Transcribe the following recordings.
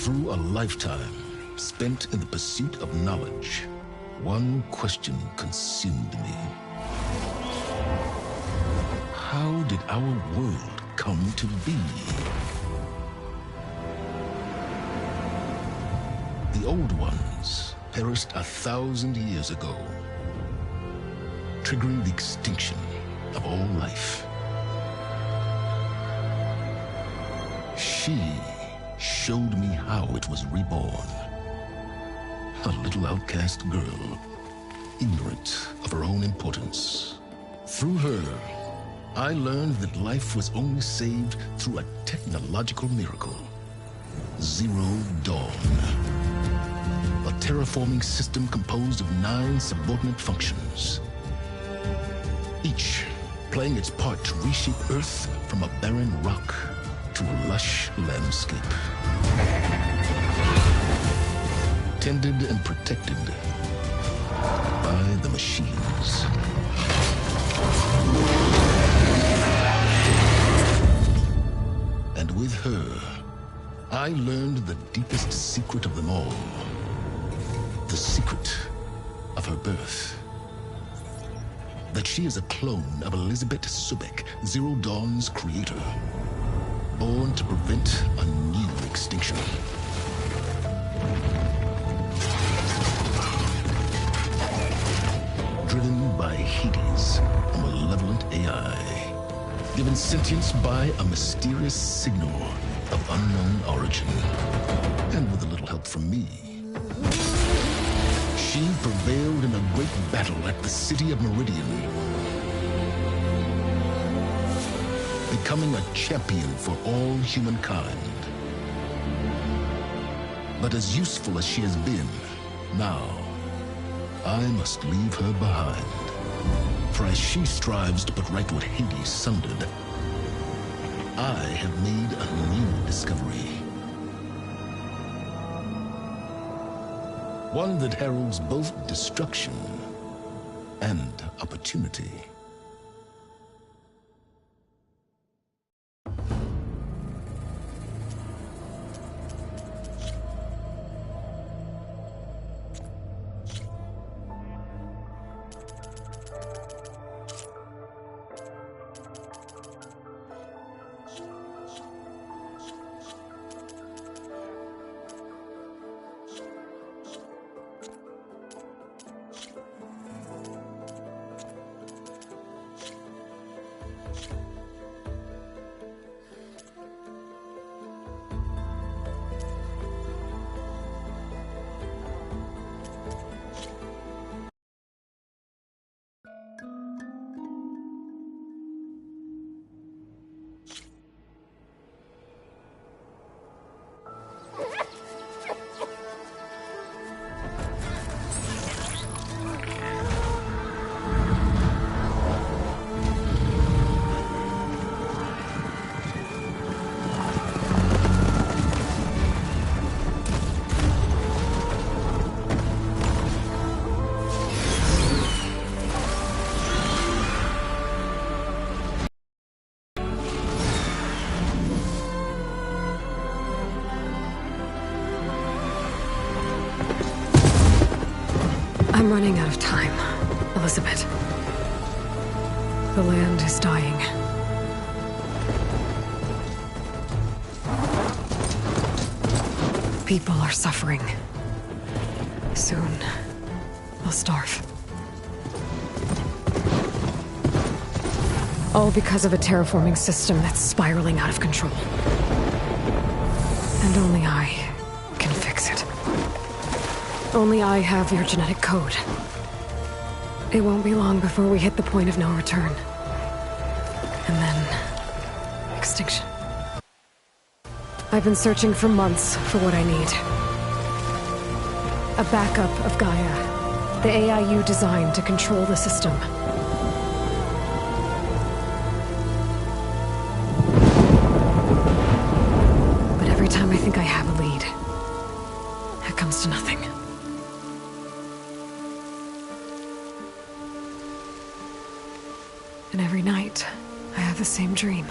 Through a lifetime spent in the pursuit of knowledge, one question consumed me. How did our world come to be? The old ones perished 1,000 years ago, triggering the extinction of all life. She showed me how it was reborn. A little outcast girl, ignorant of her own importance. Through her, I learned that life was only saved through a technological miracle. Zero Dawn. A terraforming system composed of 9 subordinate functions, each playing its part to reshape Earth from a barren rock to a lush landscape. Tended and protected by the machines. And with her, I learned the deepest secret of them all. The secret of her birth. That she is a clone of Elizabeth Sobek, Zero Dawn's creator. Born to prevent a new extinction. Driven by Hades, a malevolent AI. Given sentience by a mysterious signal of unknown origin. And with a little help from me, she prevailed in a great battle at the city of Meridian, becoming a champion for all humankind. But as useful as she has been, now, I must leave her behind. For as she strives to put right what Hades sundered, I have made a new discovery. One that heralds both destruction and opportunity. I'm running out of time, Elizabeth. The land is dying. People are suffering. Soon, they'll starve. All because of a terraforming system that's spiraling out of control. And only I can fix it. Only I have your genetic code. It won't be long before we hit the point of no return. And then... extinction. I've been searching for months for what I need. A backup of Gaia, the AI you designed to control the system. But every time I think I have a lead, it comes to nothing. And every night, I have the same dream.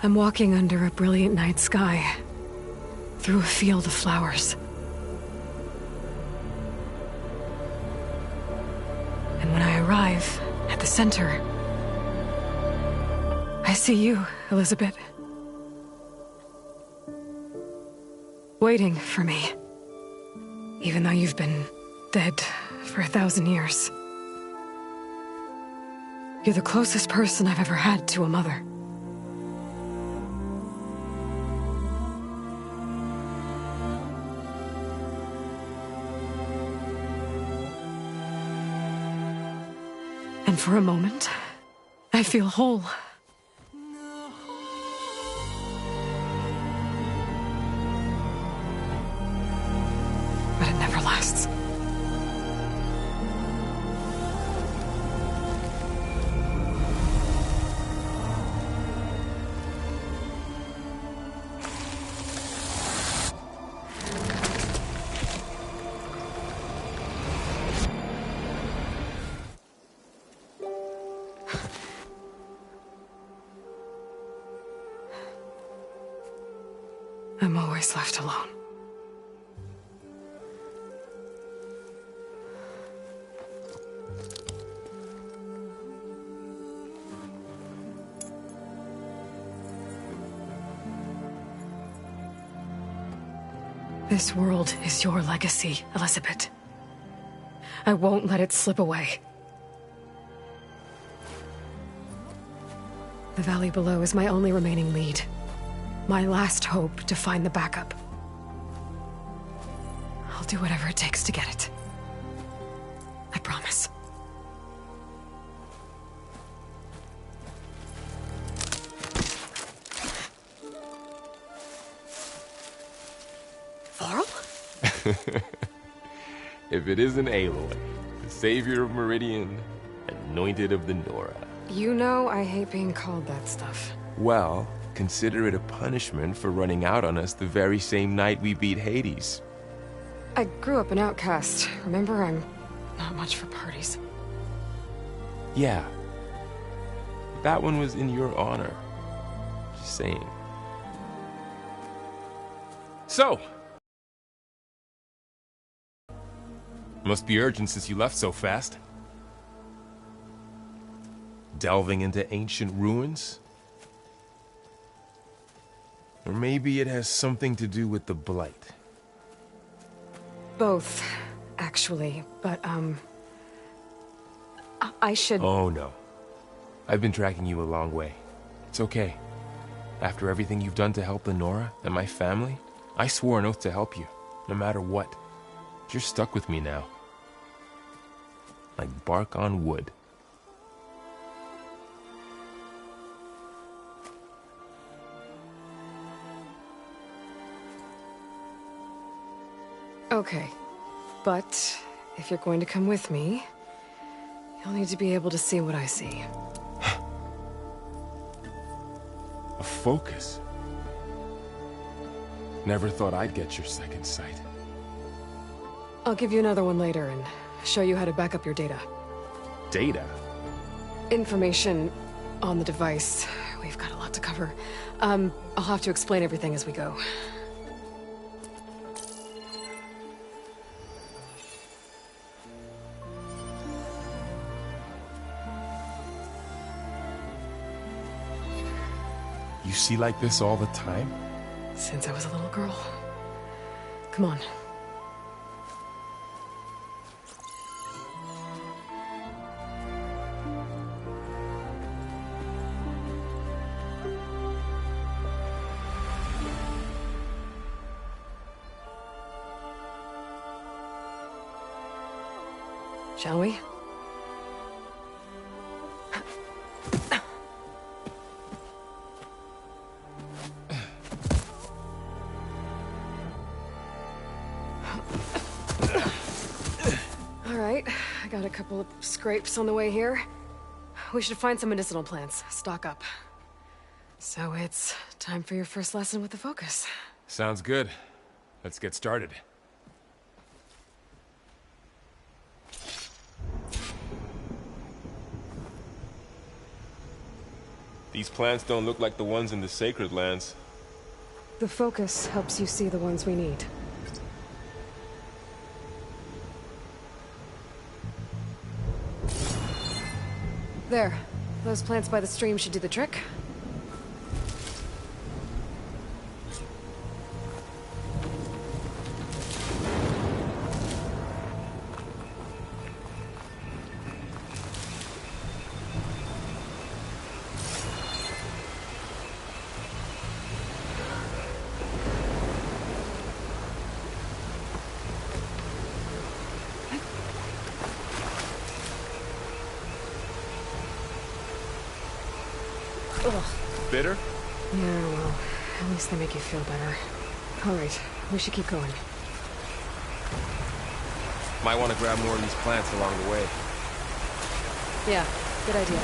I'm walking under a brilliant night sky, through a field of flowers. And when I arrive at the center, I see you, Elizabeth. Waiting for me. Even though you've been dead for 1,000 years. You're the closest person I've ever had to a mother. And for a moment, I feel whole. But it never lasts. I'm always left alone. This world is your legacy, Elizabeth. I won't let it slip away. The valley below is my only remaining lead. My last hope to find the backup. I'll do whatever it takes to get it. I promise. Varl? If it isn't Aloy, the savior of Meridian, anointed of the Nora. You know I hate being called that stuff. Well, consider it a punishment for running out on us the very same night we beat Hades. I grew up an outcast. Remember, I'm not much for parties. Yeah. That one was in your honor. Just saying. So! Must be urgent since you left so fast. Delving into ancient ruins? Or maybe it has something to do with the Blight. Both, actually, but, I should... Oh, no. I've been tracking you a long way. It's okay. After everything you've done to help the Nora and my family, I swore an oath to help you, no matter what. You're stuck with me now. Like bark on wood. Okay, but if you're going to come with me, you'll need to be able to see what I see. A focus? Never thought I'd get your second sight. I'll give you another one later and show you how to back up your data. Data? Information on the device. We've got a lot to cover. I'll have to explain everything as we go. You see like this all the time? Since I was a little girl. Come on. Shall we? I got a couple of scrapes on the way here. We should find some medicinal plants, stock up. So it's time for your first lesson with the Focus. Sounds good. Let's get started. These plants don't look like the ones in the Sacred Lands. The focus helps you see the ones we need. There. Those plants by the stream should do the trick. Ugh. Bitter? Yeah, well, at least they make you feel better. Alright, we should keep going. Might want to grab more of these plants along the way. Yeah, good idea.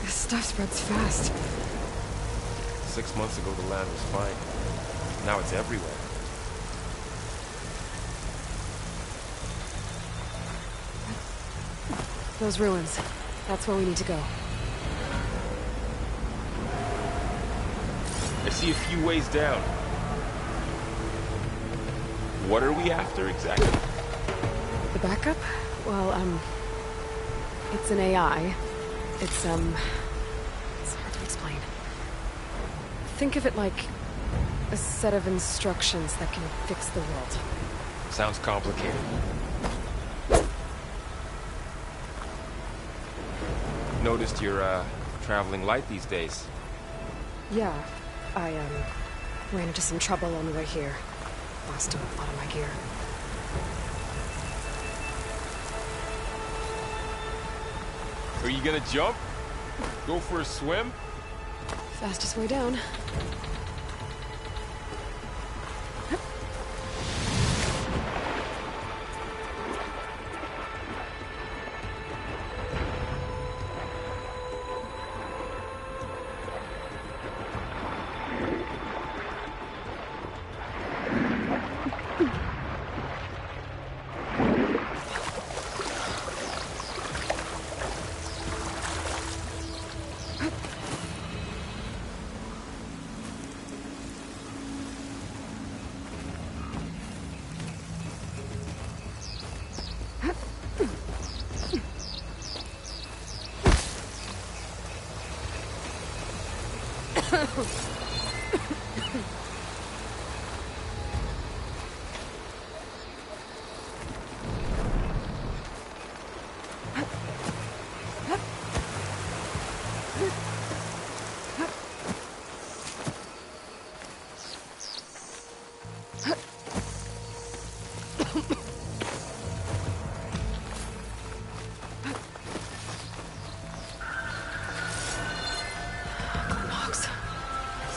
This stuff spreads fast. 6 months ago, the land was fine. Now it's everywhere. Those ruins. That's where we need to go. I see a few ways down. What are we after exactly? The backup? Well, it's an AI. It's hard to explain. Think of it like a set of instructions that can fix the world. Sounds complicated. Noticed you're, traveling light these days. Yeah, I, ran into some trouble on the way here. Lost a lot of my gear. Are you gonna jump? Go for a swim? Fastest way down.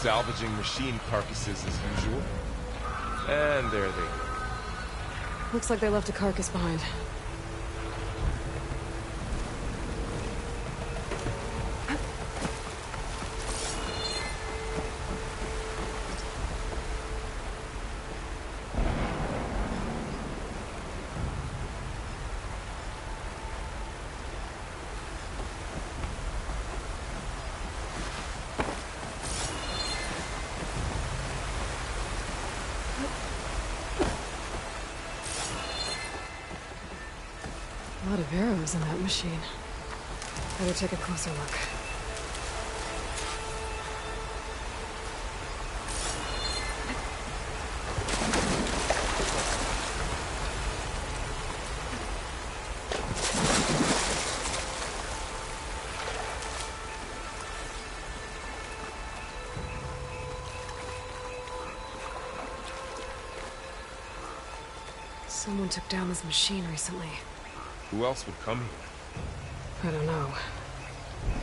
Salvaging machine carcasses as usual. And there they go. Looks like they left a carcass behind. A lot of arrows in that machine. Better take a closer look. Someone took down this machine recently. Who else would come here? I don't know.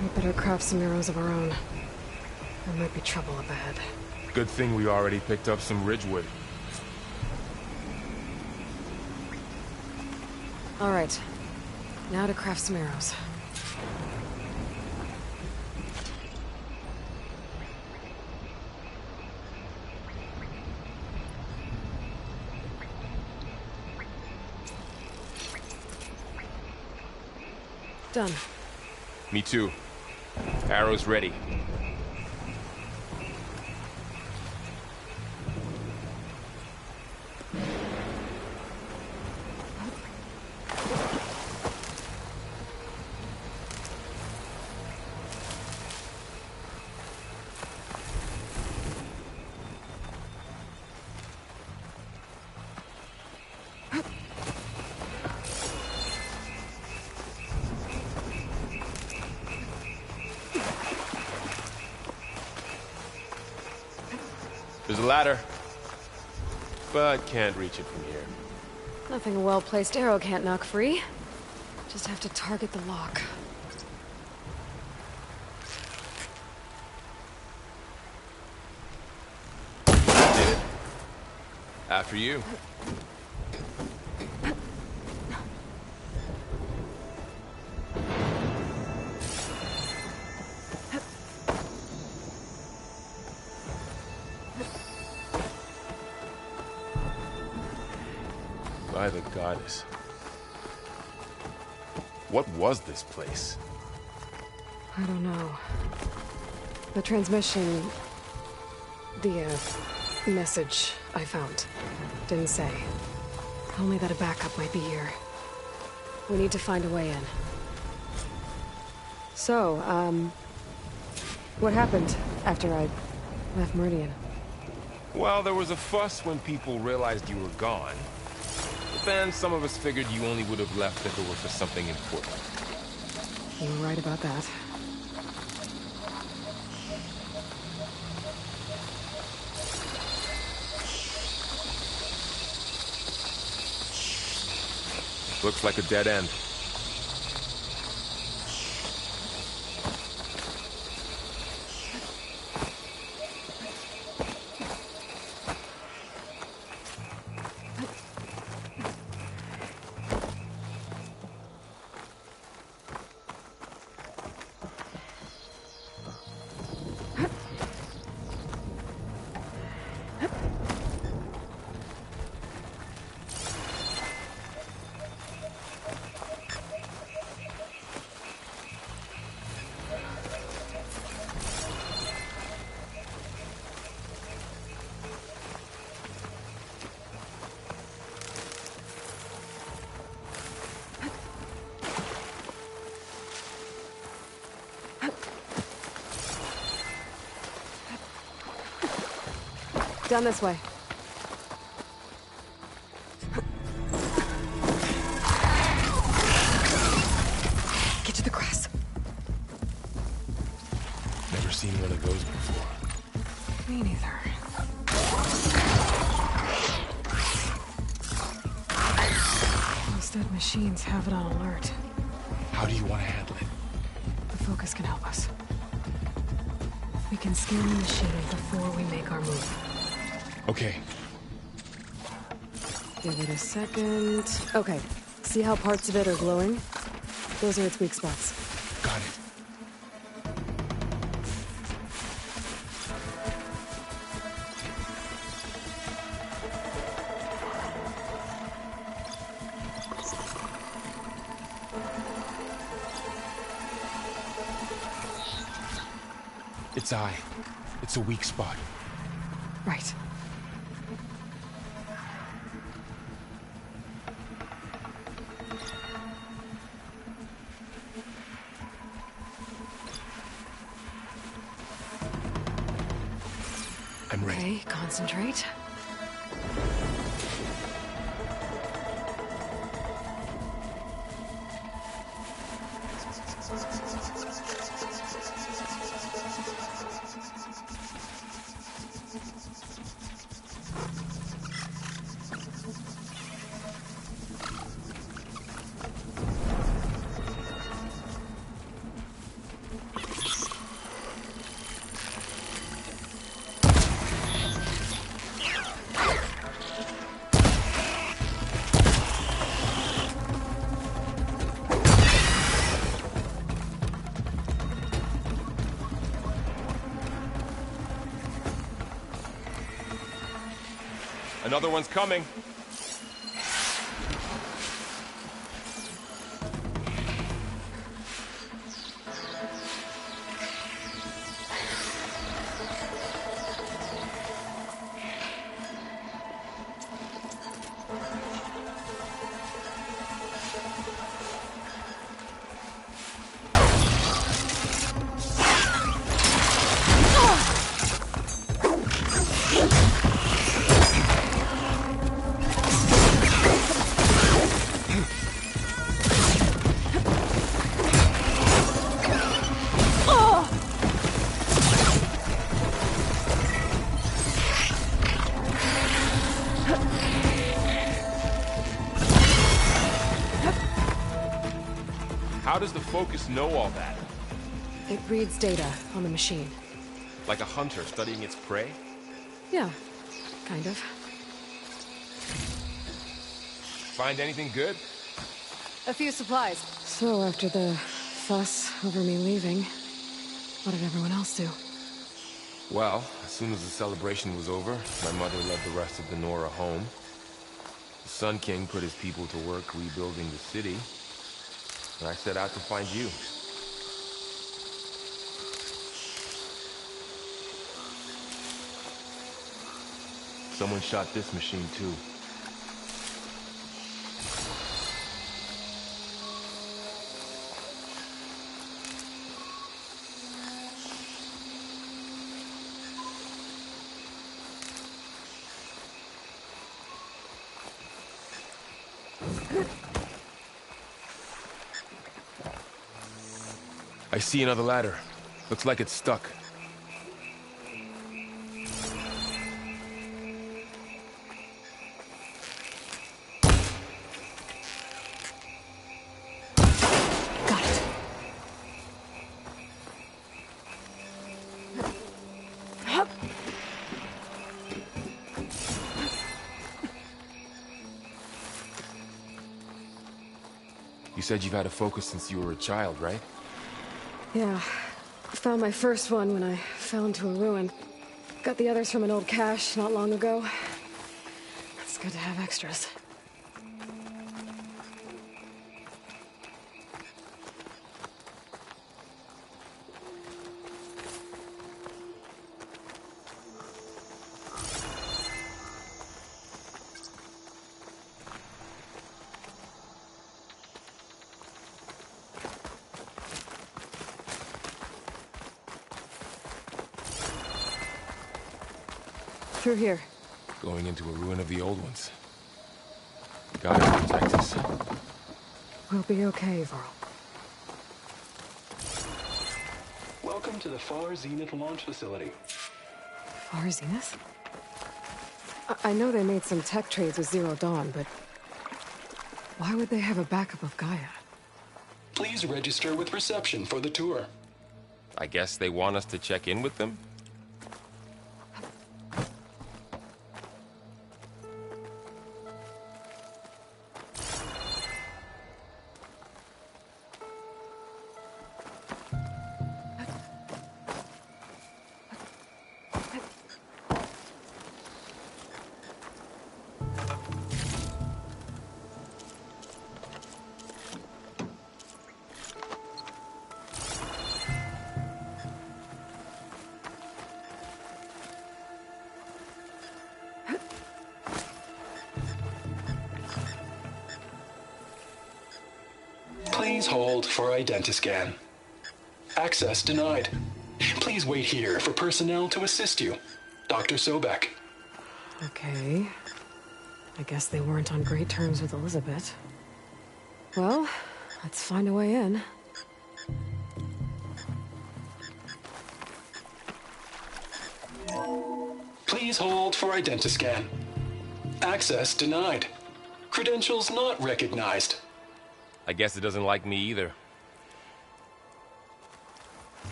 We better craft some arrows of our own. There might be trouble up ahead. Good thing we already picked up some ridgewood. All right. Now to craft some arrows. Done. Me too. Arrows ready. There's a ladder, but can't reach it from here. Nothing a well-placed arrow can't knock free. Just have to target the lock. Did it. After you. By the goddess. What was this place? I don't know. The transmission... The, message I found didn't say. Only that a backup might be here. We need to find a way in. So, what happened after I left Meridian? Well, there was a fuss when people realized you were gone. But then some of us figured you only would have left if it were for something important. You were right about that. Looks like a dead end. Down this way. Get to the grass. Never seen one of those before. Me neither. Those dead machines have it on alert. How do you want to handle it? The focus can help us. We can scan the machine before we make our move. Okay. Give it a second. Okay. See how parts of it are glowing? Those are its weak spots. Got it. Its eye. It's a weak spot. Right. I'm ready. Okay, concentrate. Another one's coming. How does the focus know all that? It reads data on the machine. Like a hunter studying its prey? Yeah, kind of. Find anything good? A few supplies. So after the fuss over me leaving, what did everyone else do? Well, as soon as the celebration was over, my mother led the rest of the Nora home. The Sun King put his people to work rebuilding the city, and I set out to find you. Someone shot this machine too. I see another ladder. Looks like it's stuck. Got it. Hup. You said you've had a focus since you were a child, right? Yeah. Found my first one when I fell into a ruin. Got the others from an old cache not long ago. It's good to have extras. Through here. Going into a ruin of the old ones. God protect us. We'll be okay, Varl. Welcome to the Far Zenith launch facility. Far Zenith? I know they made some tech trades with Zero Dawn, but why would they have a backup of Gaia? Please register with reception for the tour. I guess they want us to check in with them? Please hold for Identiscan. Access denied. Please wait here for personnel to assist you. Dr. Sobek. Okay. I guess they weren't on great terms with Elizabeth. Well, let's find a way in. Please hold for Identiscan. Access denied. Credentials not recognized. I guess it doesn't like me either.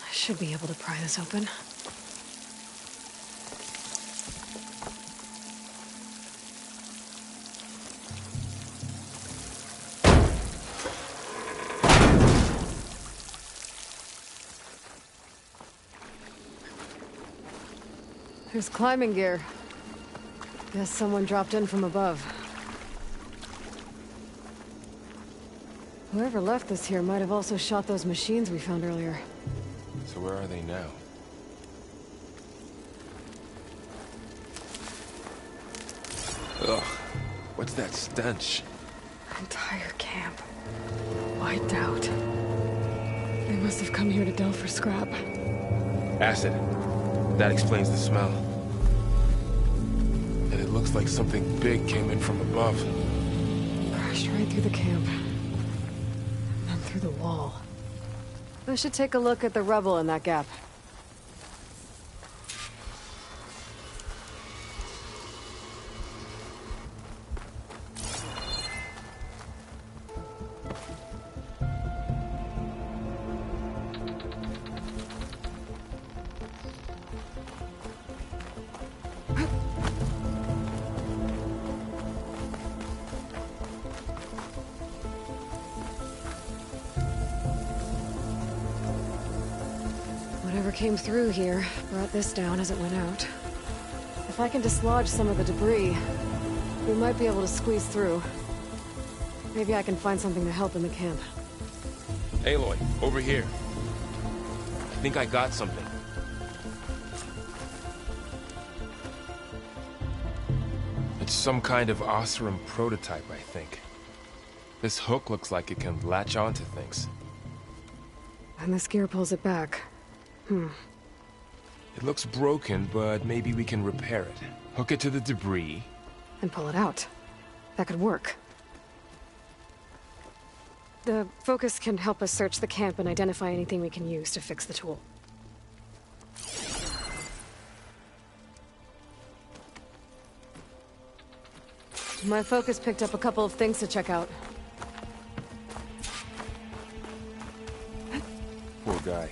I should be able to pry this open. There's climbing gear. Guess someone dropped in from above. Whoever left this here might have also shot those machines we found earlier. So where are they now? Ugh, what's that stench? Entire camp. Wiped out. They must have come here to delve for scrap. Acid. That explains the smell. And it looks like something big came in from above. Crashed right through the camp. And then through the wall. I should take a look at the rubble in that gap. Whatever came through here brought this down as it went out. If I can dislodge some of the debris, we might be able to squeeze through. Maybe I can find something to help in the camp. Aloy, over here. I think I got something. It's some kind of Oseram prototype, I think. This hook looks like it can latch onto things. And this gear pulls it back. It looks broken, but maybe we can repair it. Hook it to the debris. And pull it out. That could work. The focus can help us search the camp and identify anything we can use to fix the tool. My focus picked up a couple of things to check out. Poor guy.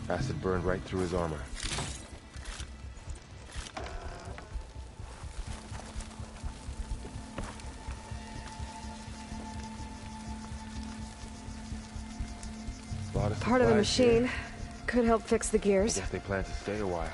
Acid burned right through his armor. Part of the machine could help fix the I gears. guess they plan to stay a while.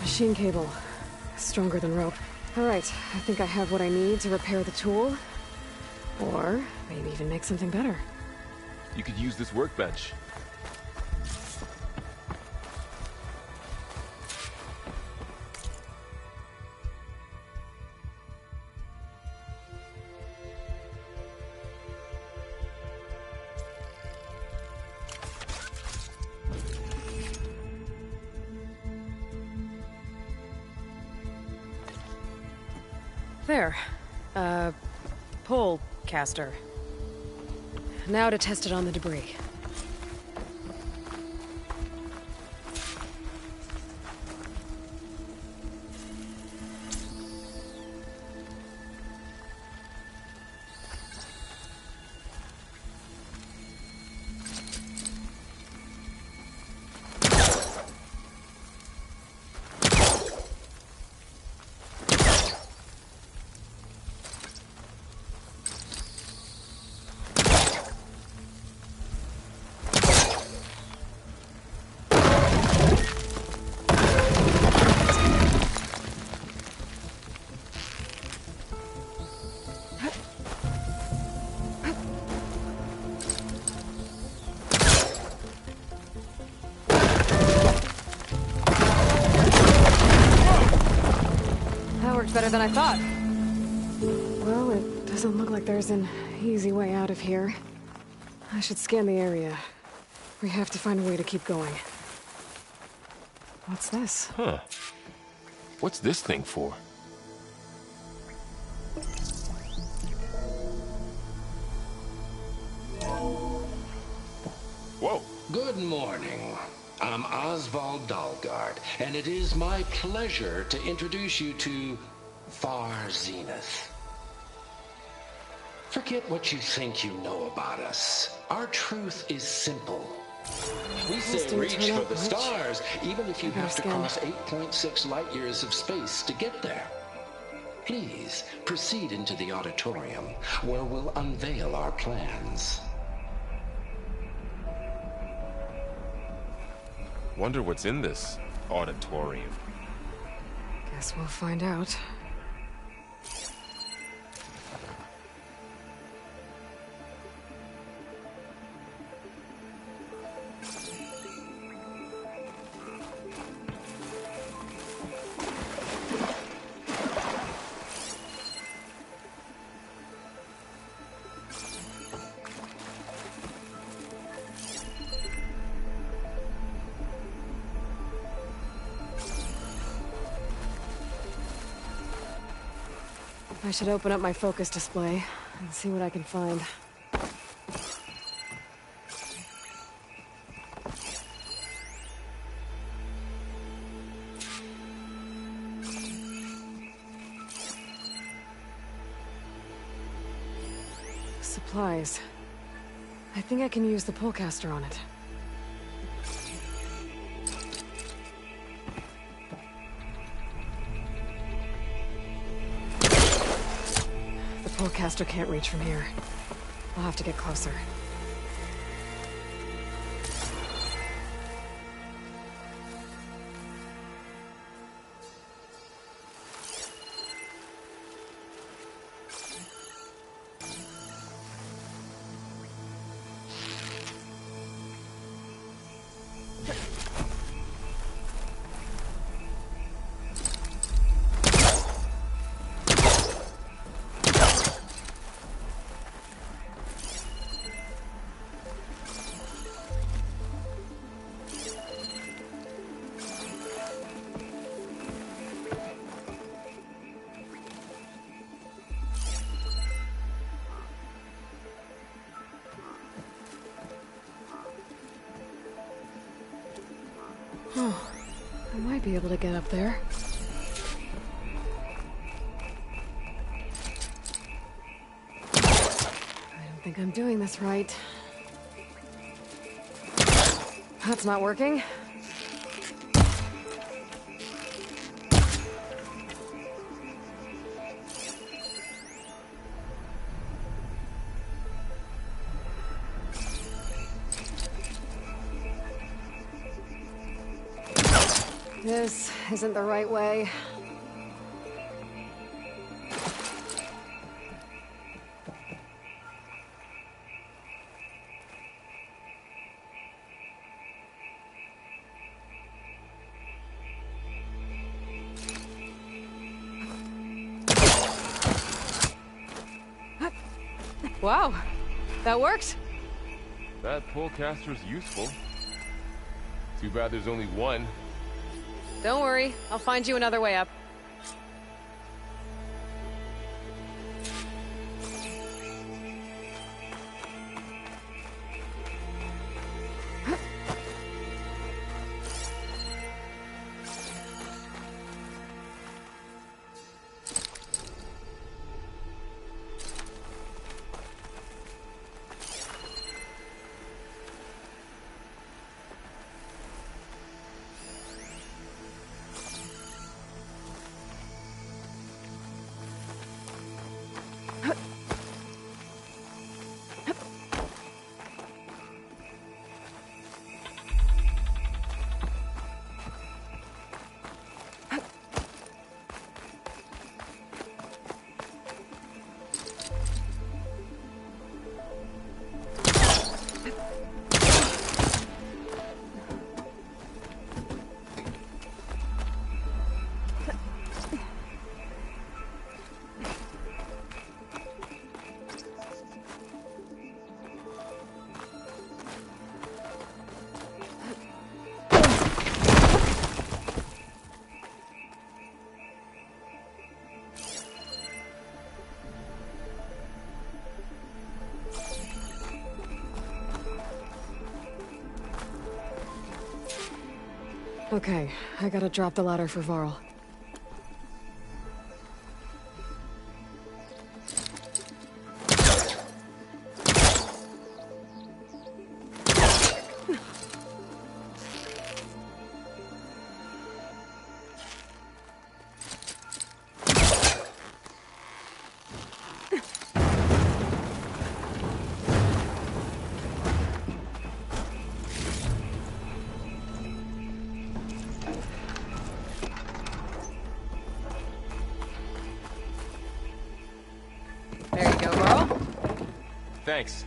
Machine cable. Stronger than rope. Alright, I think I have what I need to repair the tool. Or maybe even make something better. You could use this workbench. There. Pole caster. Now to test it on the debris. Better than I thought. Well, it doesn't look like there's an easy way out of here. I should scan the area. We have to find a way to keep going. What's this? Huh. What's this thing for? Whoa. Good morning. I'm Oswald Dalgard, and it is my pleasure to introduce you to Far Zenith. Forget what you think you know about us. Our truth is simple. We say reach for the stars, even if you have to cross 8.6 light years of space to get there. Please, proceed into the auditorium, where we'll unveil our plans. Wonder what's in this auditorium. Guess we'll find out. I should open up my focus display and see what I can find. Supplies. I think I can use the polecaster on it. The polecaster can't reach from here. I'll have to get closer. Oh, I might be able to get up there. I don't think I'm doing this right. That's not working. This isn't the right way. Wow, that worked. That polecaster's useful. Too bad there's only one. Don't worry, I'll find you another way up. Okay, I gotta drop the ladder for Varl. There you go, Varl. Thanks.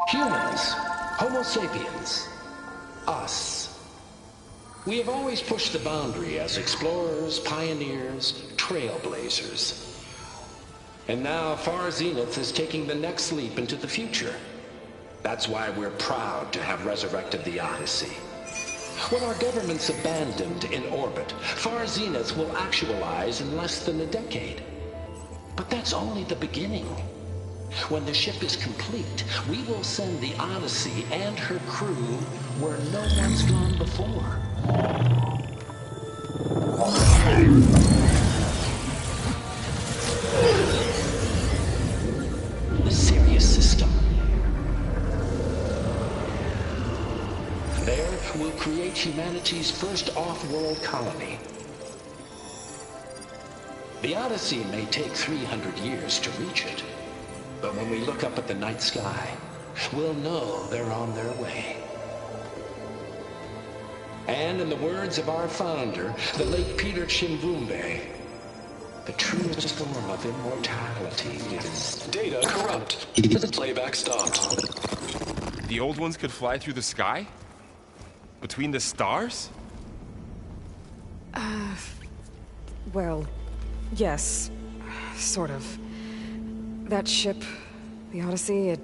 Humans, Homo sapiens, us. We have always pushed the boundary as explorers, pioneers, trailblazers. And now Far Zenith is taking the next leap into the future. That's why we're proud to have resurrected the Odyssey. When our government's abandoned in orbit, Far Zenith will actualize in less than a decade. But that's only the beginning. When the ship is complete, we will send the Odyssey and her crew where no one's gone before. The Sirius system. There, we'll create humanity's first off-world colony. The Odyssey may take 300 years to reach it. But when we look up at the night sky, we'll know they're on their way. And in the words of our founder, the late Peter Chimbumbe, The truest form of immortality is... Data corrupt. Playback stopped. The old ones could fly through the sky? Between the stars? Well, yes. Sort of. That ship, the Odyssey, it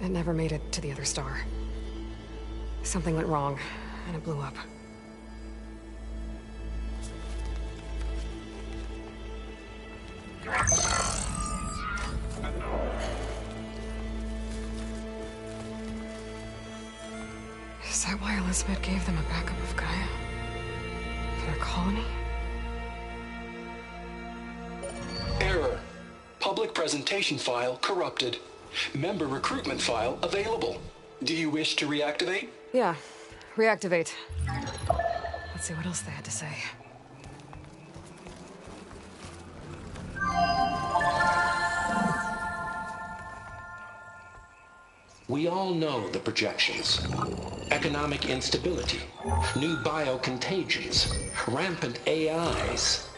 never made it to the other star. Something went wrong, and it blew up. Is that why Elizabeth gave them a backup of Gaia? For their colony? Error. Public presentation file corrupted. Member recruitment file available. Do you wish to reactivate? Yeah, reactivate. Let's see what else they had to say. We all know the projections. Economic instability, new biocontagions, rampant AIs.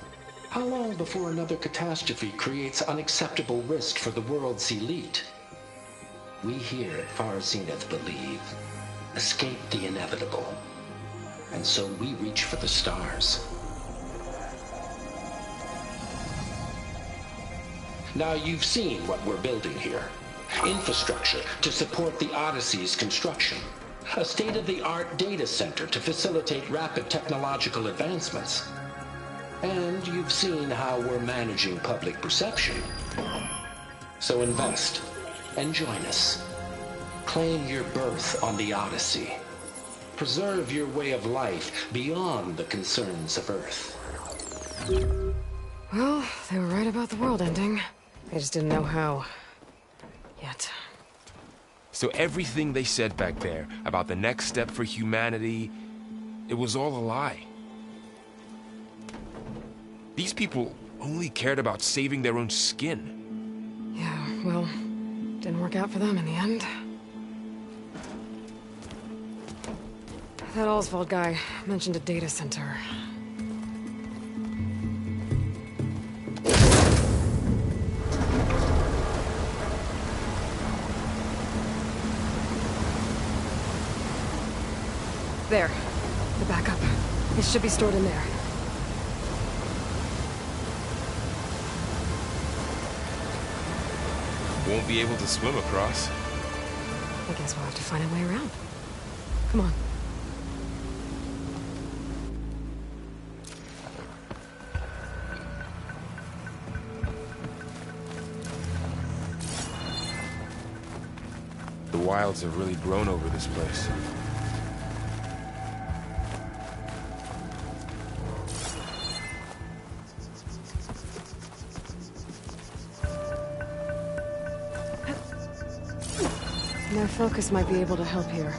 How long before another catastrophe creates unacceptable risk for the world's elite? We here at Far Zenith believe, escape the inevitable. And so we reach for the stars. Now you've seen what we're building here. Infrastructure to support the Odyssey's construction. A state-of-the-art data center to facilitate rapid technological advancements. And you've seen how we're managing public perception. So invest and join us. Claim your berth on the Odyssey. Preserve your way of life beyond the concerns of Earth. Well, they were right about the world ending. They just didn't know how. Yet. So everything they said back there about the next step for humanity, it was all a lie. These people only cared about saving their own skin. Yeah, well, didn't work out for them in the end. That Oswald guy mentioned a data center. There. The backup. It should be stored in there. Won't be able to swim across. I guess we'll have to find a way around. Come on. The wilds have really grown over this place. Their focus might be able to help here.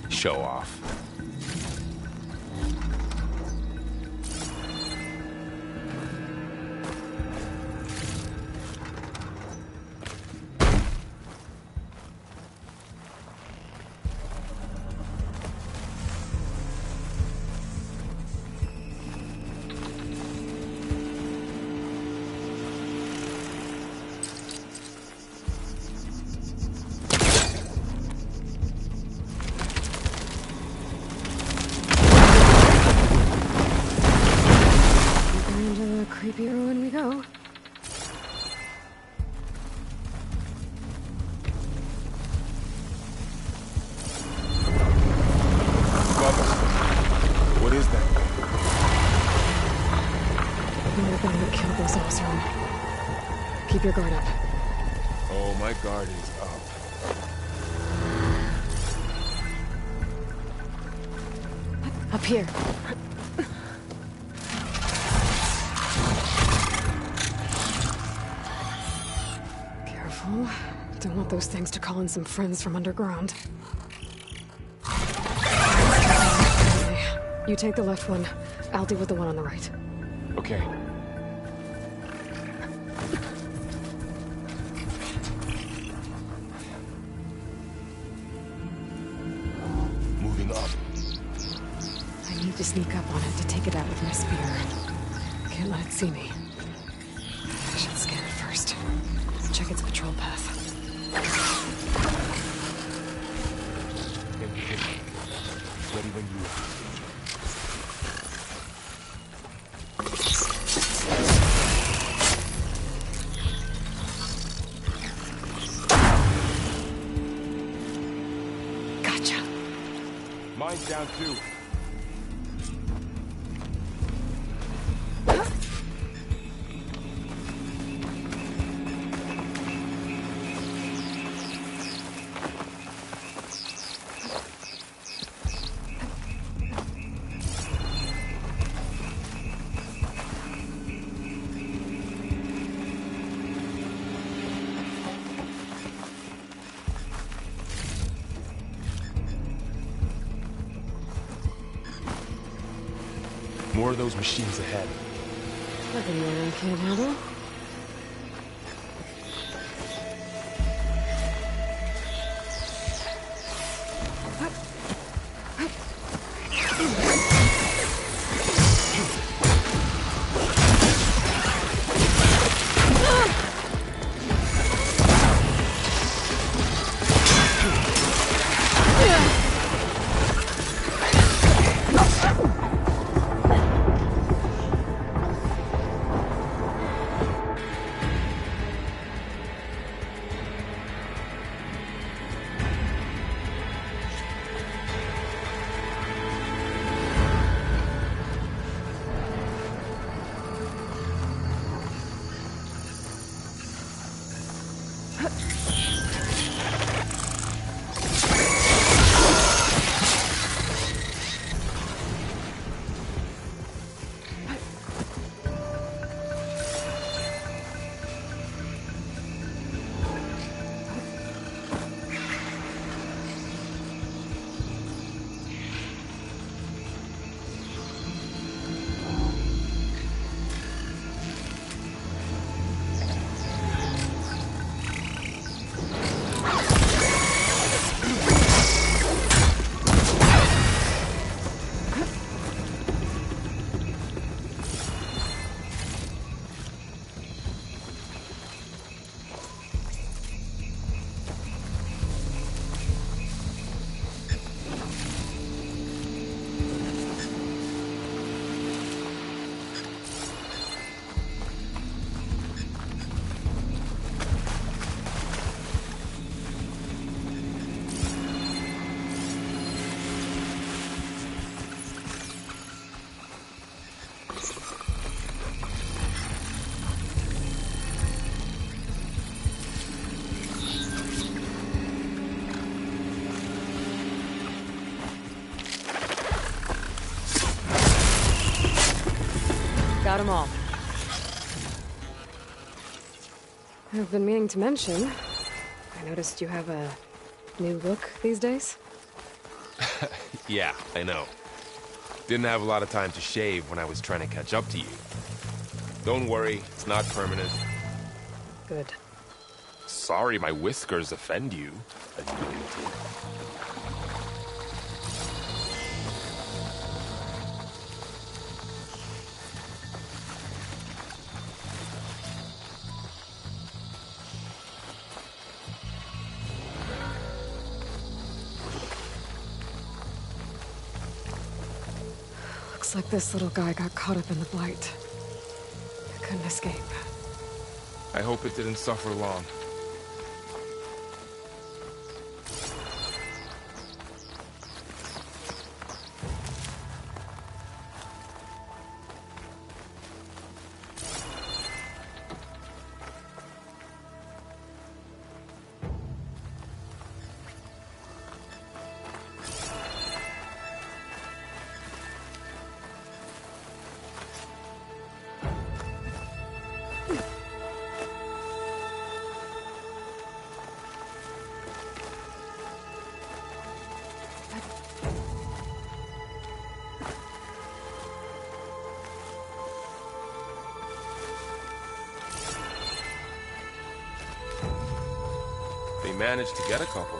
Show off. Creepy ruin we go. Above us. What is that thing? The weapon that killed those Oseram. Keep your guard up. Oh, my guard is up. Up here. Careful. Don't want those things to call in some friends from underground. You take the left one. I'll deal with the one on the right. Okay. to sneak up on it to take it out with my spear. Can't let it see me. I should scan it first. Check its patrol path. Ready when you are. Gotcha. Mine's down too. More of those machines ahead. Nothing more I can't handle. Got them all. I've been meaning to mention, I noticed you have a new look these days. Yeah, I know. Didn't have a lot of time to shave when I was trying to catch up to you. Don't worry, it's not permanent. Good. Sorry my whiskers offend you. A lunatic. Looks like this little guy got caught up in the Blight. I couldn't escape. I hope it didn't suffer long. They managed to get a couple.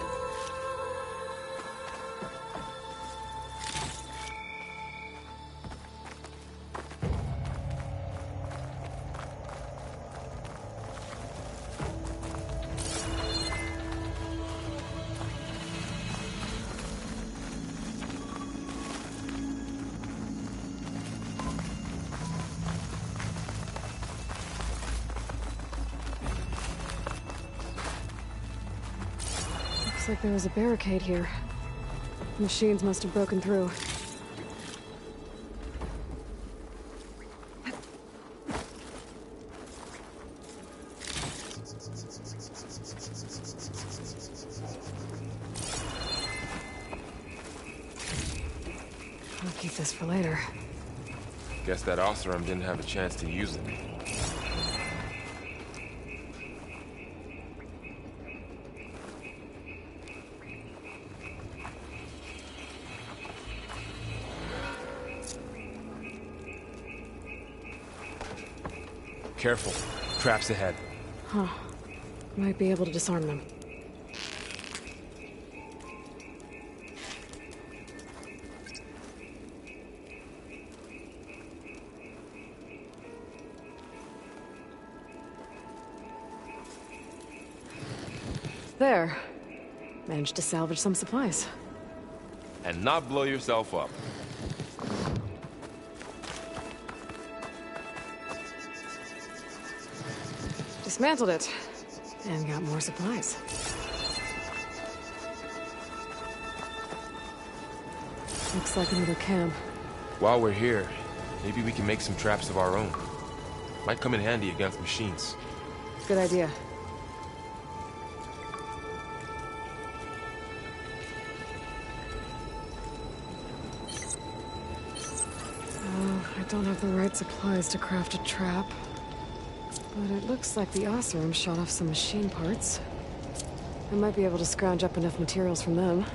like there was a barricade here. Machines must have broken through. I'll keep this for later. Guess that Oseram didn't have a chance to use it. Careful. Traps ahead. Huh. Might be able to disarm them. There. Managed to salvage some supplies. And not blow yourself up. Dismantled it. And got more supplies. Looks like another camp. While we're here, maybe we can make some traps of our own. Might come in handy against machines. Good idea. I don't have the right supplies to craft a trap. But it looks like the Oseram shot off some machine parts. I might be able to scrounge up enough materials from them.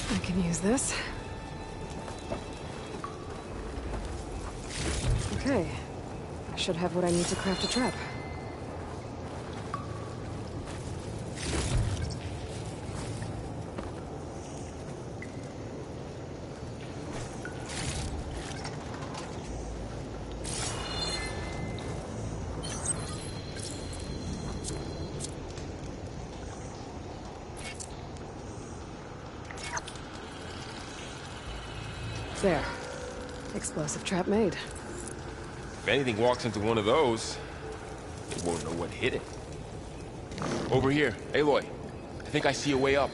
I can use this. Okay. I should have what I need to craft a trap. There. Explosive trap made. If anything walks into one of those, it won't know what hit it. Over here, Aloy. I think I see a way up.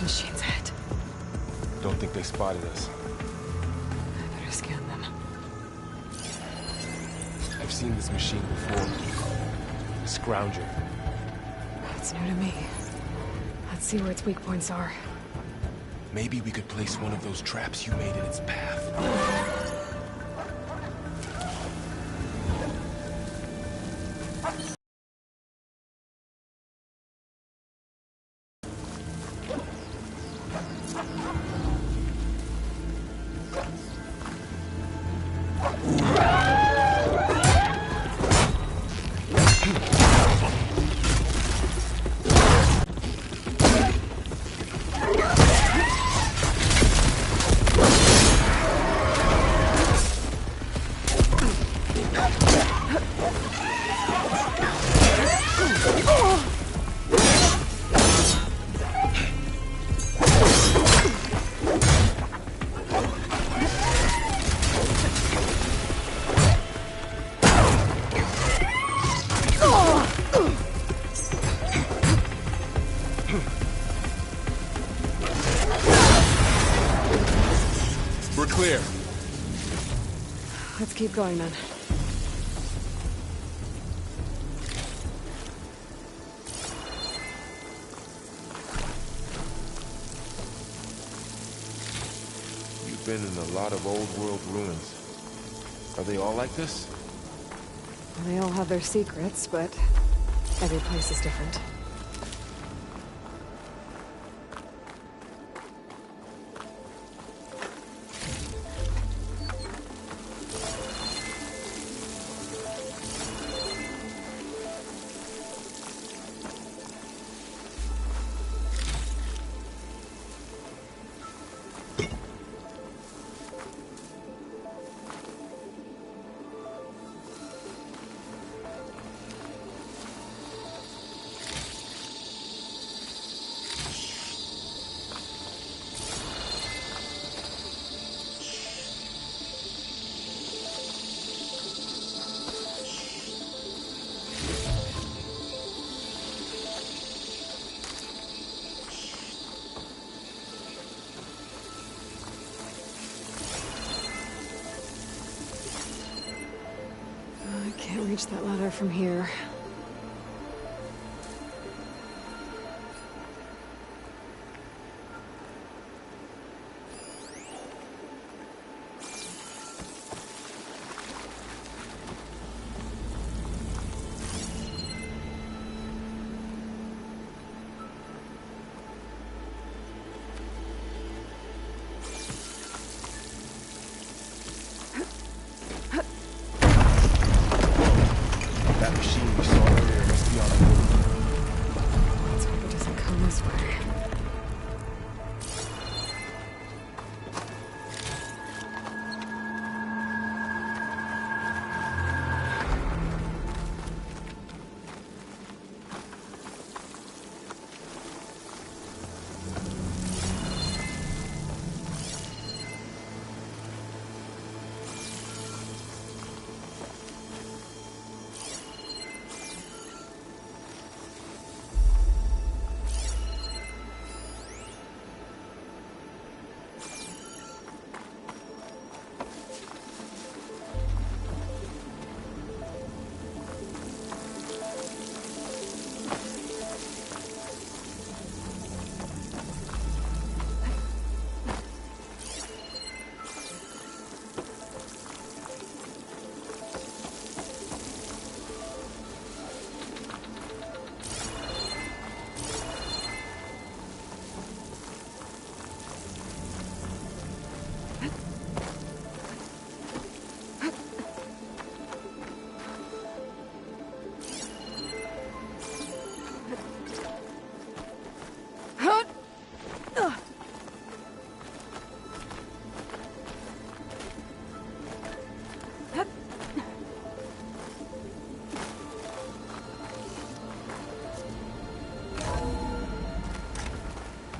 Machine's ahead. Don't think they spotted us. I better scan them. I've seen this machine before. Scrounger. It's new to me. Let's see where its weak points are. Maybe we could place one of those traps you made in its path. We're clear. Let's keep going then. You've been in a lot of old world ruins. Are they all like this? They all have their secrets, but Every place is different. I can't reach that ladder from here. That machine we saw earlier must be on the move. Let's hope it doesn't come this way.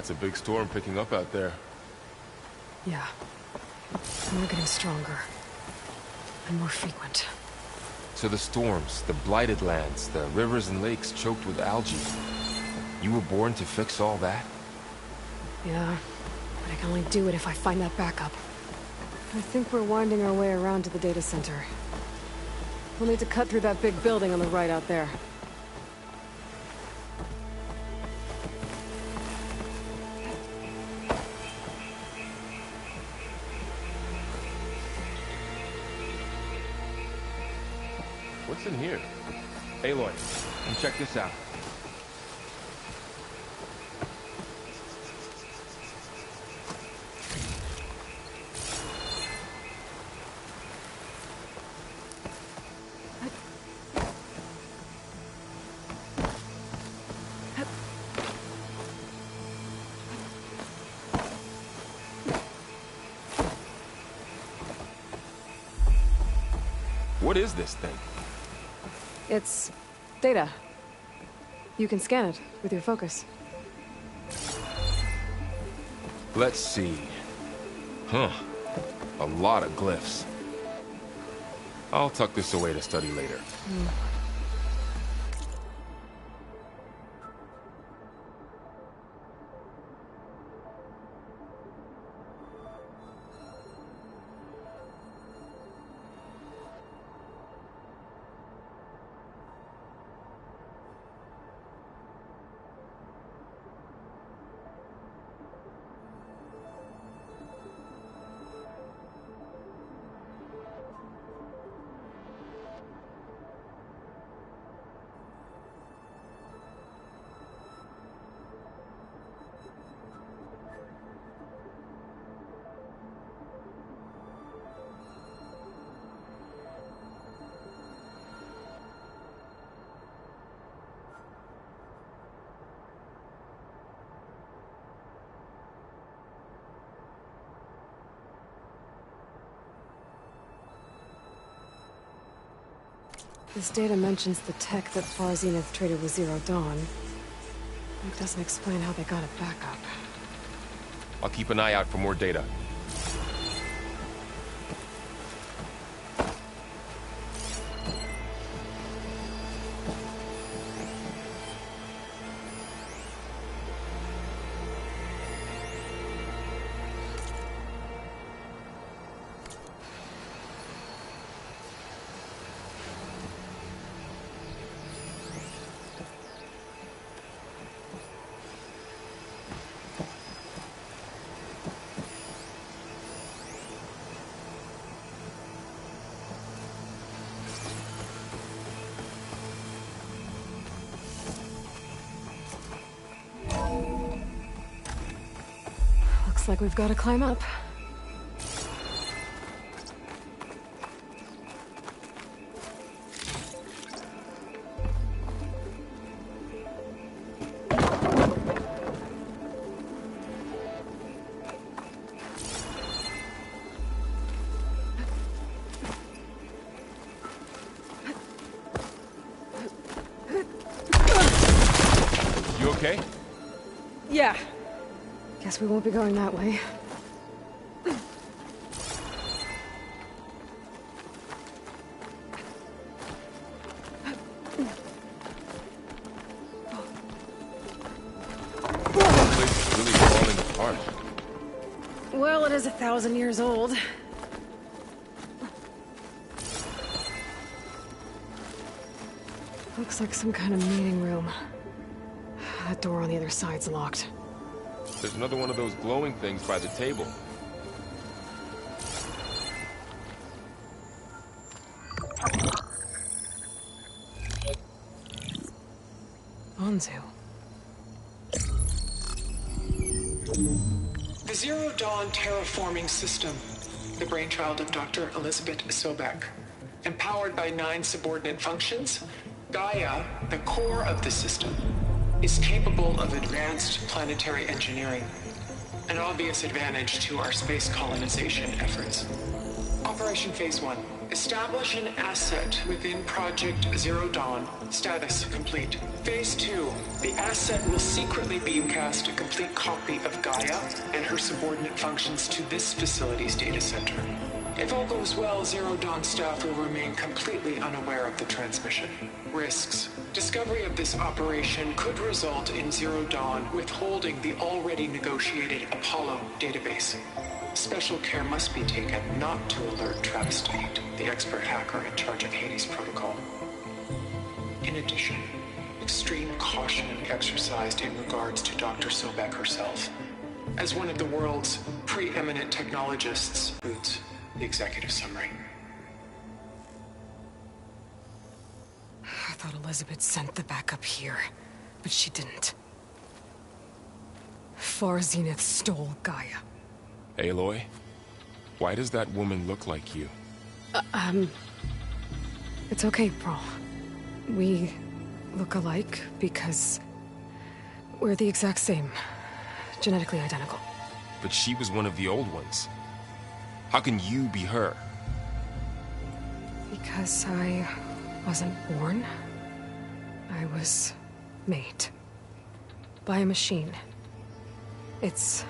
That's a big storm picking up out there. Yeah. And they're getting stronger. And more frequent. So the storms, the blighted lands, the rivers and lakes choked with algae. You were born to fix all that? Yeah. But I can only do it if I find that backup. I think we're winding our way around to the data center. We'll need to cut through that big building on the right out there. What's in here? Aloy, come check this out. What is this thing? It's data. You can scan it with your focus. Let's see. Huh. A lot of glyphs. I'll tuck this away to study later. This data mentions the tech that Far Zenith traded with Zero Dawn. It doesn't explain how they got it back up. I'll keep an eye out for more data. Looks like we've got to climb up. You okay? Yeah. Guess we won't be going that way. This place is really falling apart. Well, it is 1,000 years old. Looks like some kind of meeting room. That door on the other side's locked. There's another one of those glowing things by the table. Anzu. The Zero Dawn terraforming system, the brainchild of Dr. Elizabeth Sobek. Empowered by 9 subordinate functions, Gaia, the core of the system, is capable of advanced planetary engineering, an obvious advantage to our space colonization efforts. Operation Phase 1. Establish an asset within Project Zero Dawn. Status complete. Phase 2. The asset will secretly beamcast a complete copy of Gaia and her subordinate functions to this facility's data center. If all goes well, Zero Dawn staff will remain completely unaware of the transmission. Risks. Discovery of this operation could result in Zero Dawn withholding the already negotiated Apollo database. Special care must be taken not to alert Travis Tate, the expert hacker in charge of Hades Protocol. In addition, extreme caution be exercised in regards to Dr. Sobek herself. As one of the world's preeminent technologists, Boots, the executive summary. I thought Elizabeth sent the backup here, but she didn't. Far Zenith stole Gaia. Aloy, why does that woman look like you? It's okay, Pearl. We look alike because we're the exact same. Genetically identical. But she was one of the old ones. How can you be her? Because I wasn't born. I was made. By a machine. It's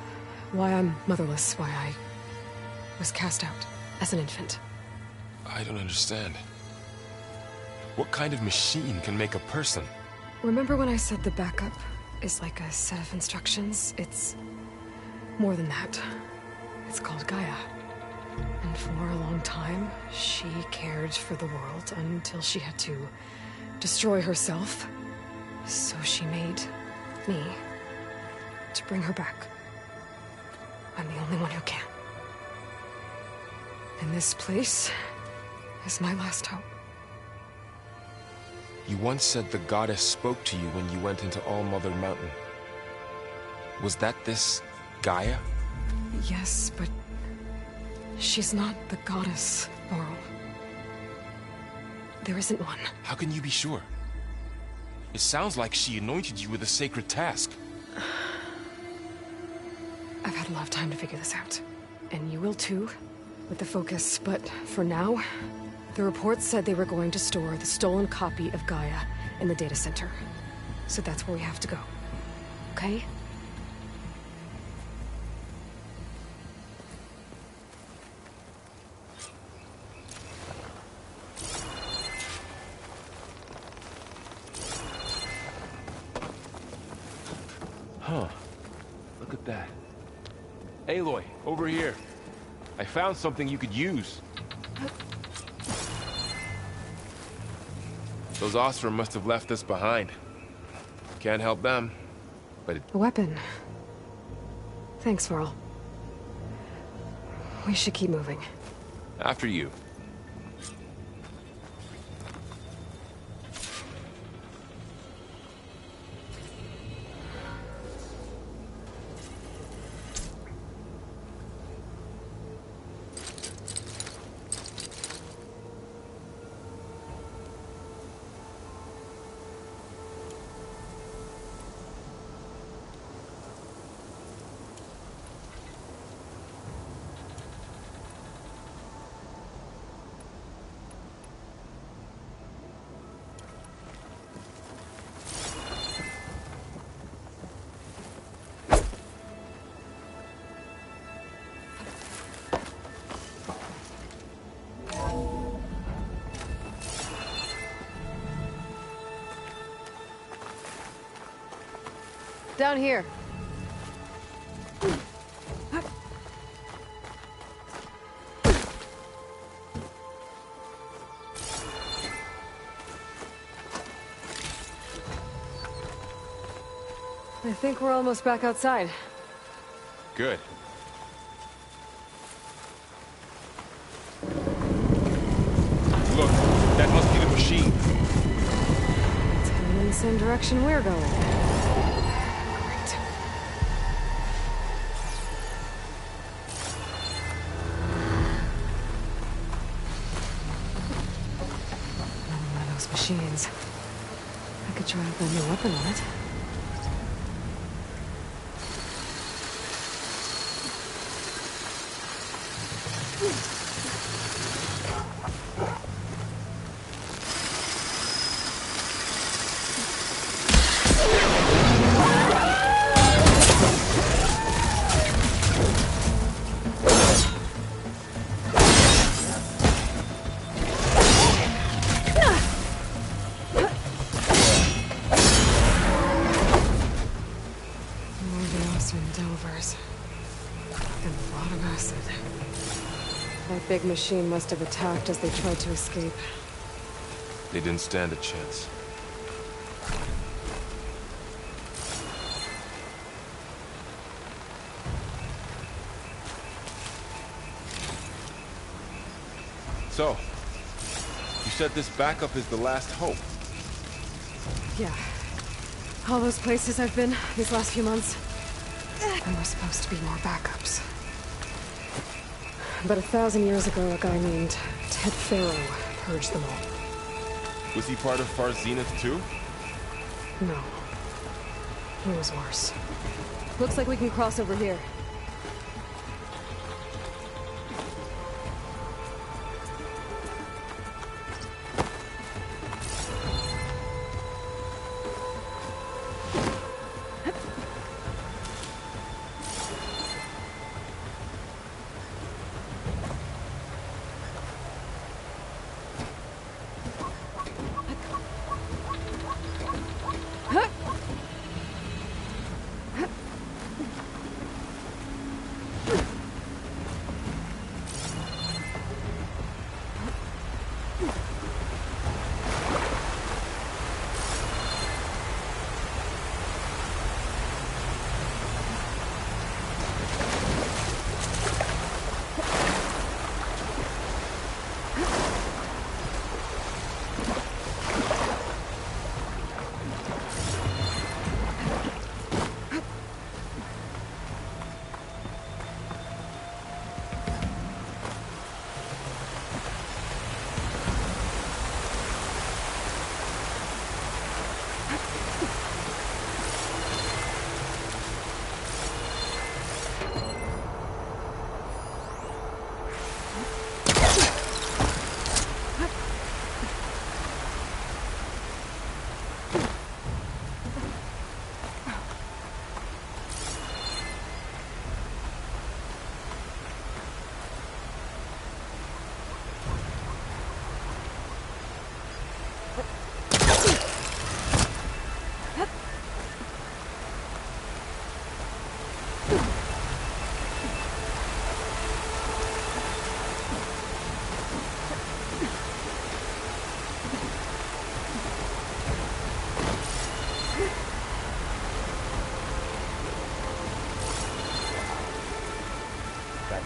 why I'm motherless, why I was cast out as an infant. I don't understand. What kind of machine can make a person? Remember when I said the backup is like a set of instructions? It's more than that. It's called Gaia. And for a long time, she cared for the world until she had to destroy herself. So she made me to bring her back. I'm the only one who can. And this place is my last hope. You once said the goddess spoke to you when you went into All Mother Mountain. Was that this Gaia? Yes, but she's not the goddess, Laurel. There isn't one. How can you be sure? It sounds like she anointed you with a sacred task. I've had a lot of time to figure this out. And you will too, with the focus. But for now, The reports said they were going to store the stolen copy of Gaia in the data center. So that's where we have to go. Okay? Huh. Look at that. Aloy, over here. I found something you could use. Those Osram must have left us behind. Can't help them, but A weapon. Thanks, Varl. We should keep moving. after you. Down here. I think we're almost back outside. Good. Look, that must be the machine. It's heading in the same direction we're going. Great. Another one of those machines. I could try out that new weapon on it. That big machine must have attacked as they tried to escape. They didn't stand a chance. So, you said this backup is the last hope. Yeah. All those places I've been these last few months. There were supposed to be more backups. But 1,000 years ago, a guy named Ted Faro purged them all. Was he part of Far Zenith too? No. He was worse. Looks like we can cross over here.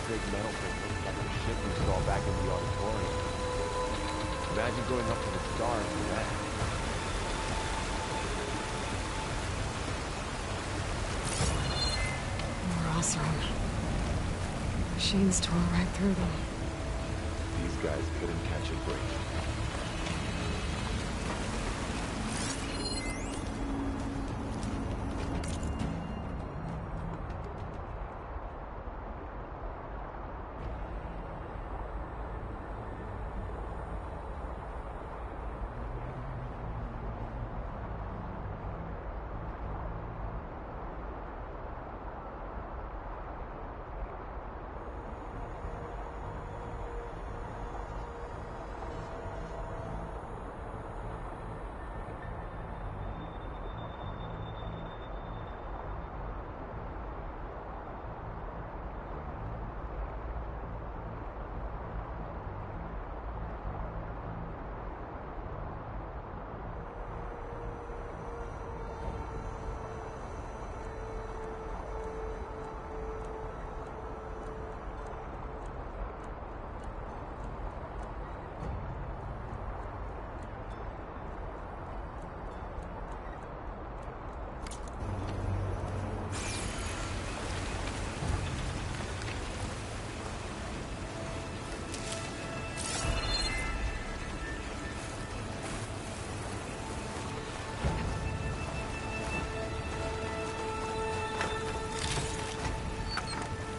big metal thing looks like the ship we saw back in the auditorium. Imagine going up to the stars with that. More Oseram. Machines tore right through them. These guys couldn't catch a break.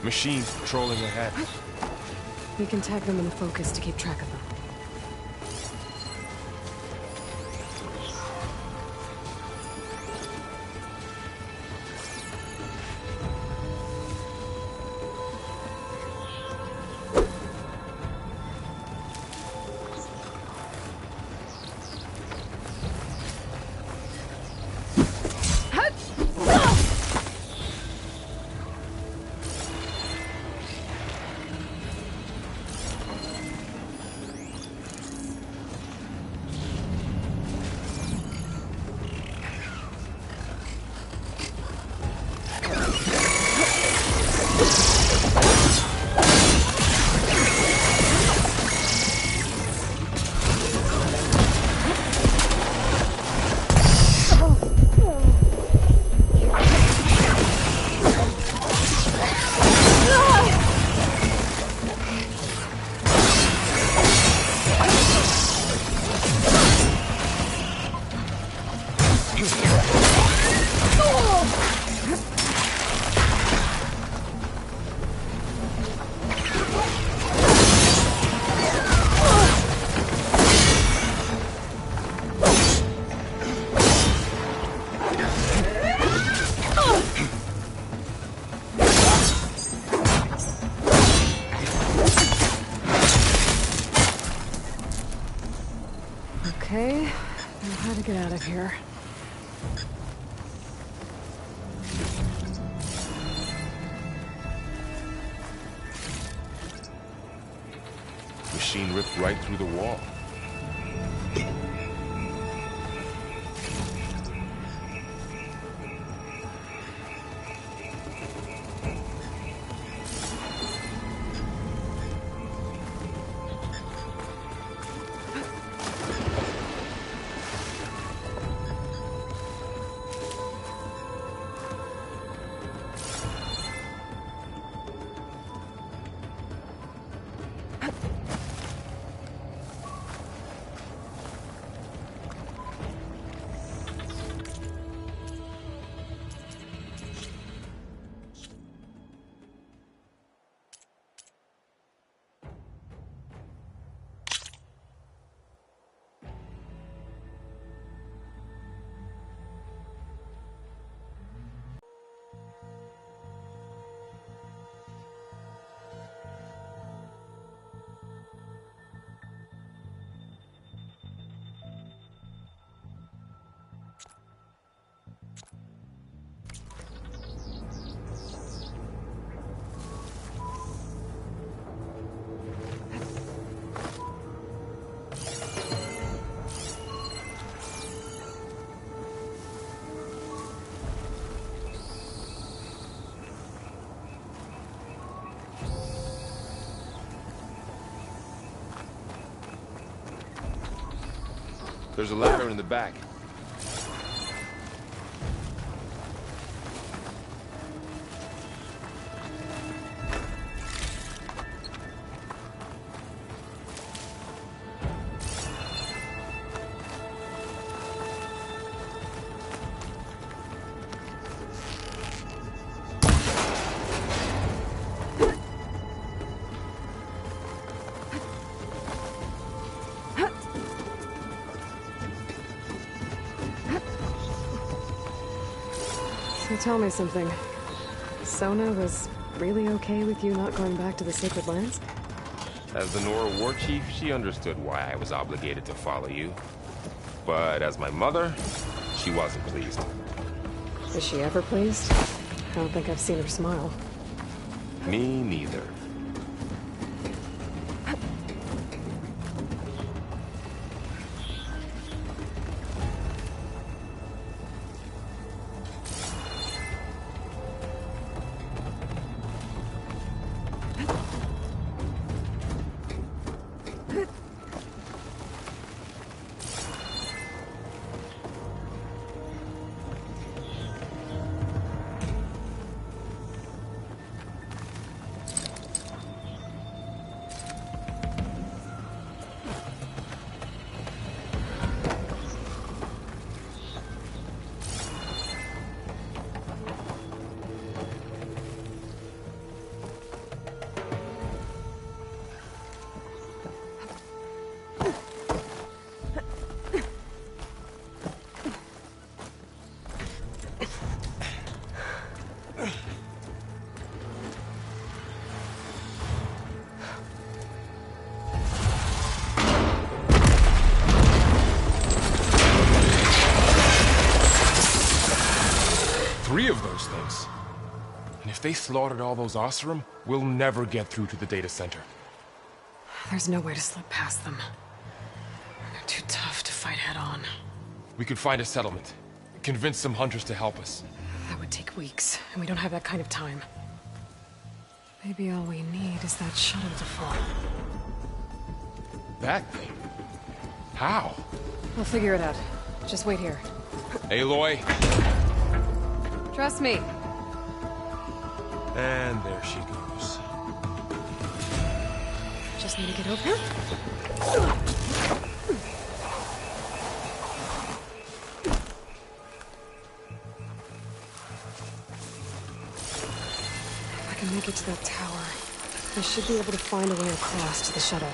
Machines patrolling ahead. We can tag them in the focus to keep track of them. Okay, now how to get out of here. Machine ripped right through the wall. There's a ladder in the back. So tell me something. Sona was really okay with you not going back to the Sacred Lands? As the Nora war chief, she understood why I was obligated to follow you. But as my mother, she wasn't pleased. Is she ever pleased? I don't think I've seen her smile. Me neither. Three of those things. And if they slaughtered all those Oseram, we'll never get through to the data center. There's no way to slip past them. They're too tough to fight head-on. We could find a settlement. Convince some hunters to help us. That would take weeks, and we don't have that kind of time. Maybe all we need is that shuttle to fall. That thing? How? We'll figure it out. Just wait here. Aloy. Trust me. And there she goes. Just need to get over here. If I can make it to that tower, I should be able to find a way across to the shuttle.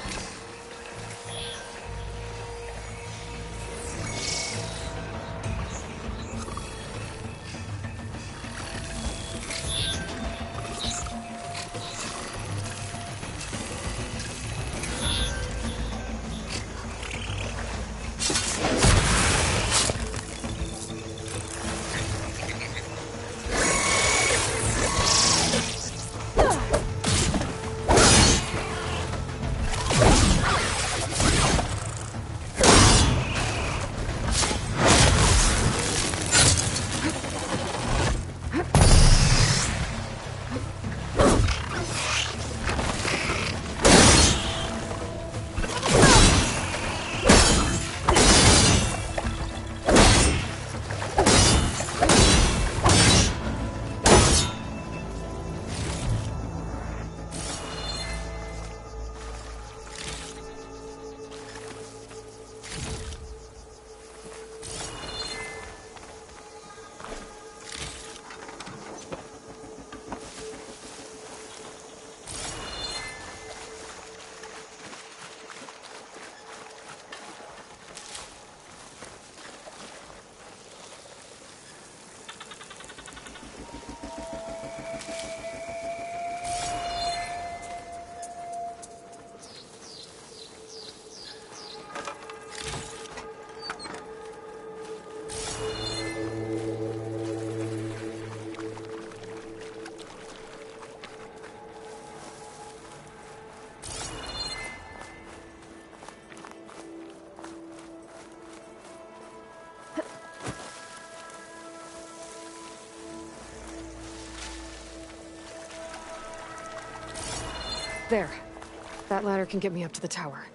There. That ladder can get me up to the tower.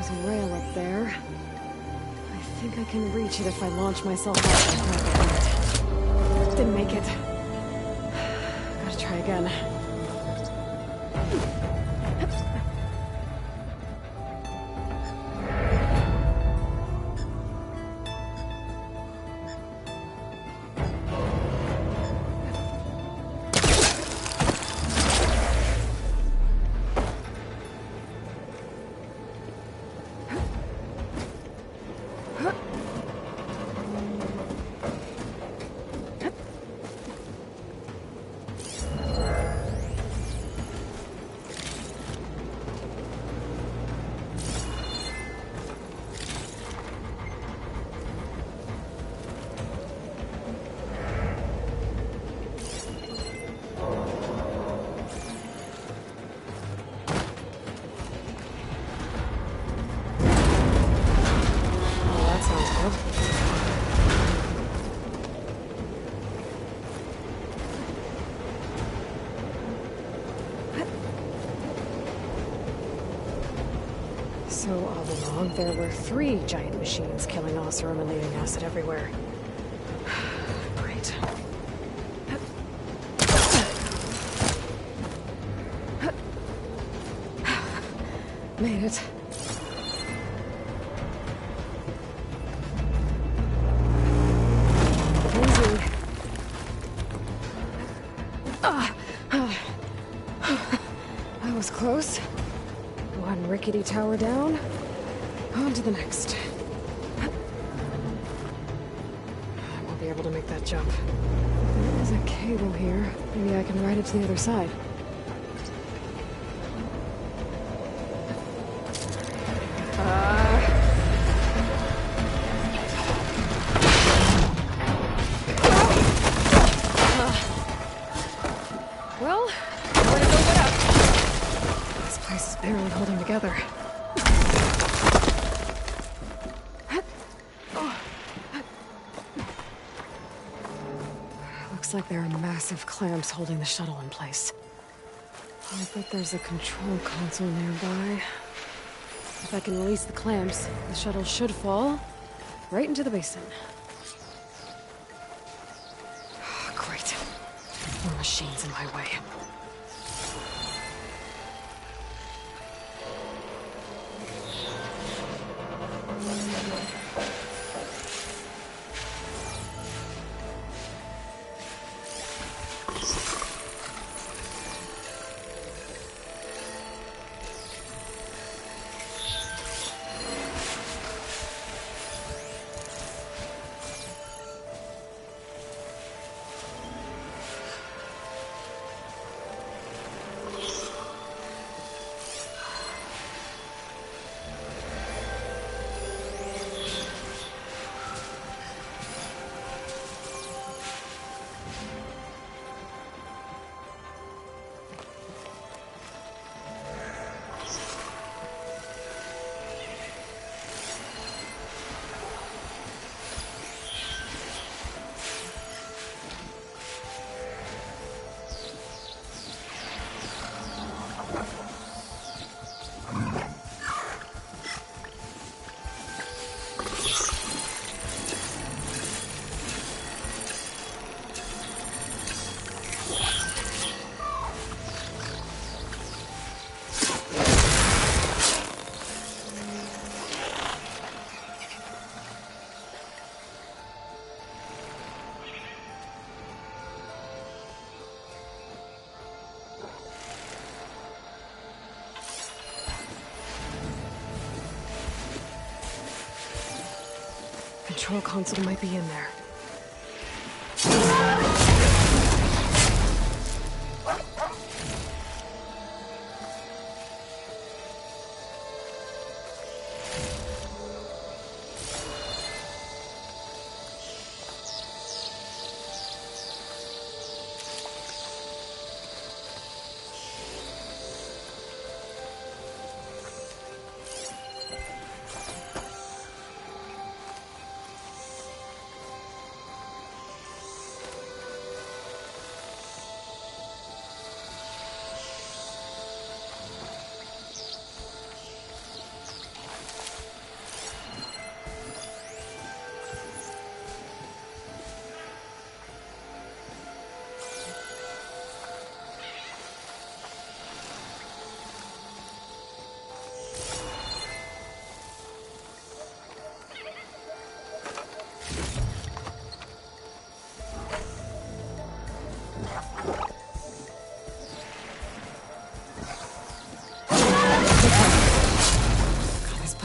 There's a rail up there. I think I can reach it if I launch myself out and grab a hold. Didn't make it. Gotta try again. So all along, there were 3 giant machines killing Oseram and leaving acid everywhere. Great. Made it. Easy. That was close. One rickety tower down. On to the next. I won't be able to make that jump. There is a cable here. Maybe I can ride it to the other side. Well, nowhere to go but up. This place is barely holding together. Looks like there are massive clamps holding the shuttle in place. I'll bet there's a control console nearby. If I can release the clamps, the shuttle should fall right into the basin. Great. More machines in my way. Control console might be in there.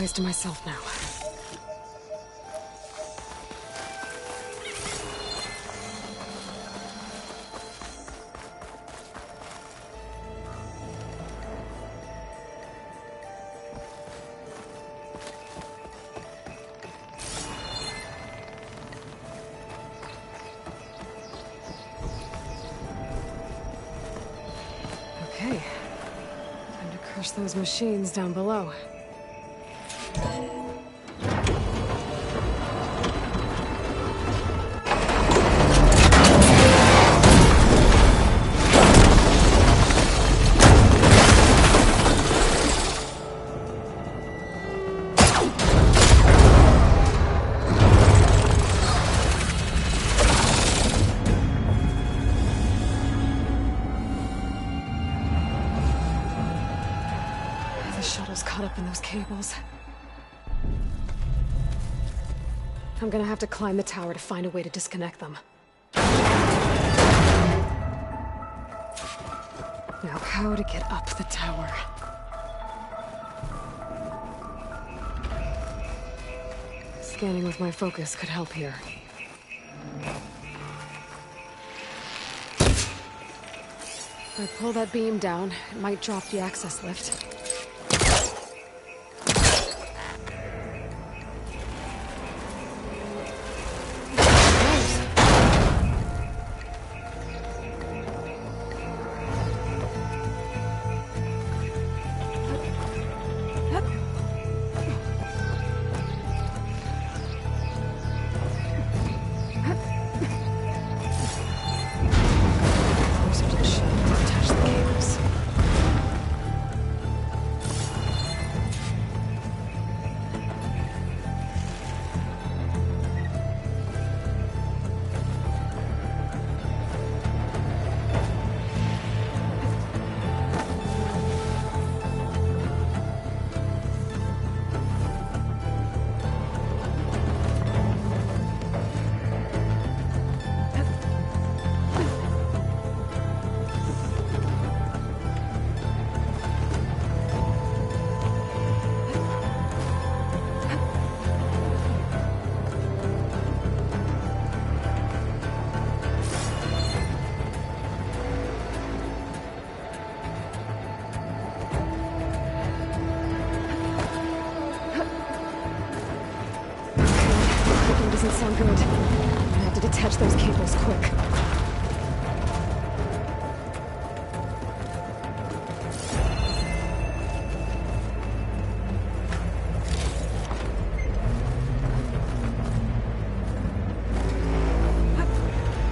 place to myself now. Okay. Time to crush those machines down below. The shuttle's caught up in those cables. I'm gonna have to climb the tower to find a way to disconnect them. Now, how to get up the tower? Scanning with my focus could help here. If I pull that beam down, it might drop the access lift. Attach the cables. Doesn't sound good. I'm gonna have to detach those cables quick.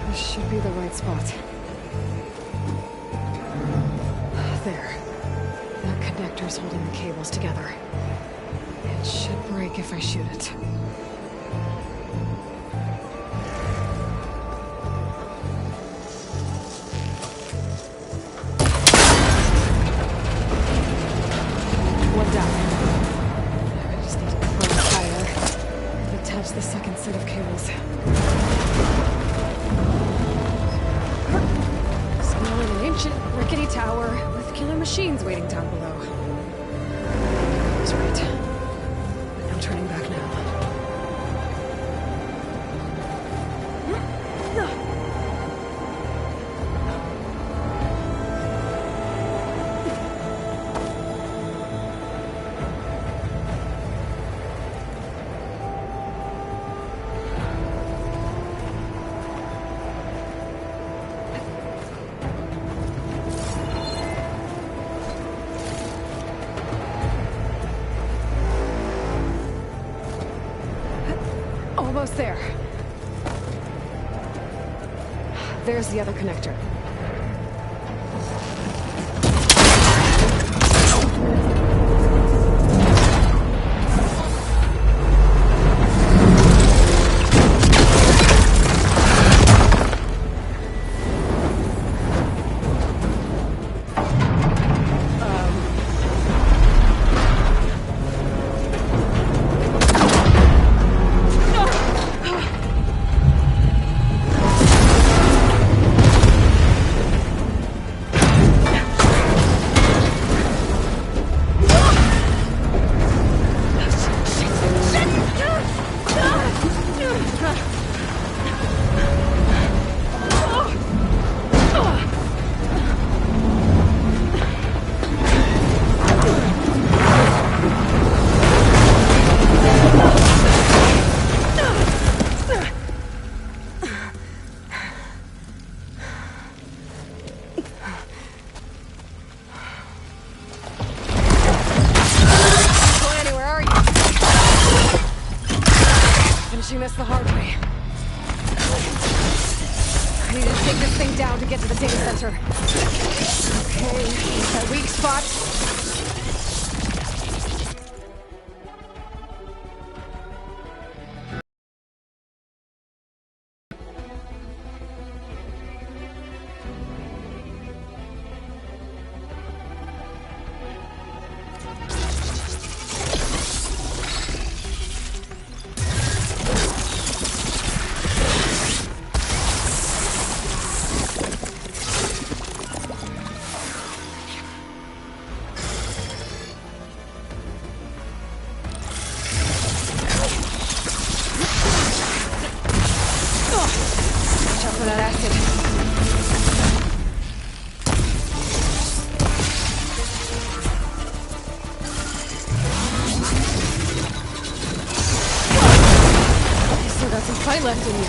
This should be the right spot. There. That connector's holding the cables together. It should break if I shoot it. The second set of cables. Scaling an ancient, rickety tower with killer machines waiting down below. I was right. I'm turning back now. Almost there. There's the other connector. get to the data center. Okay, that weak spot. Watch out for that acid. You still got some fight left in you.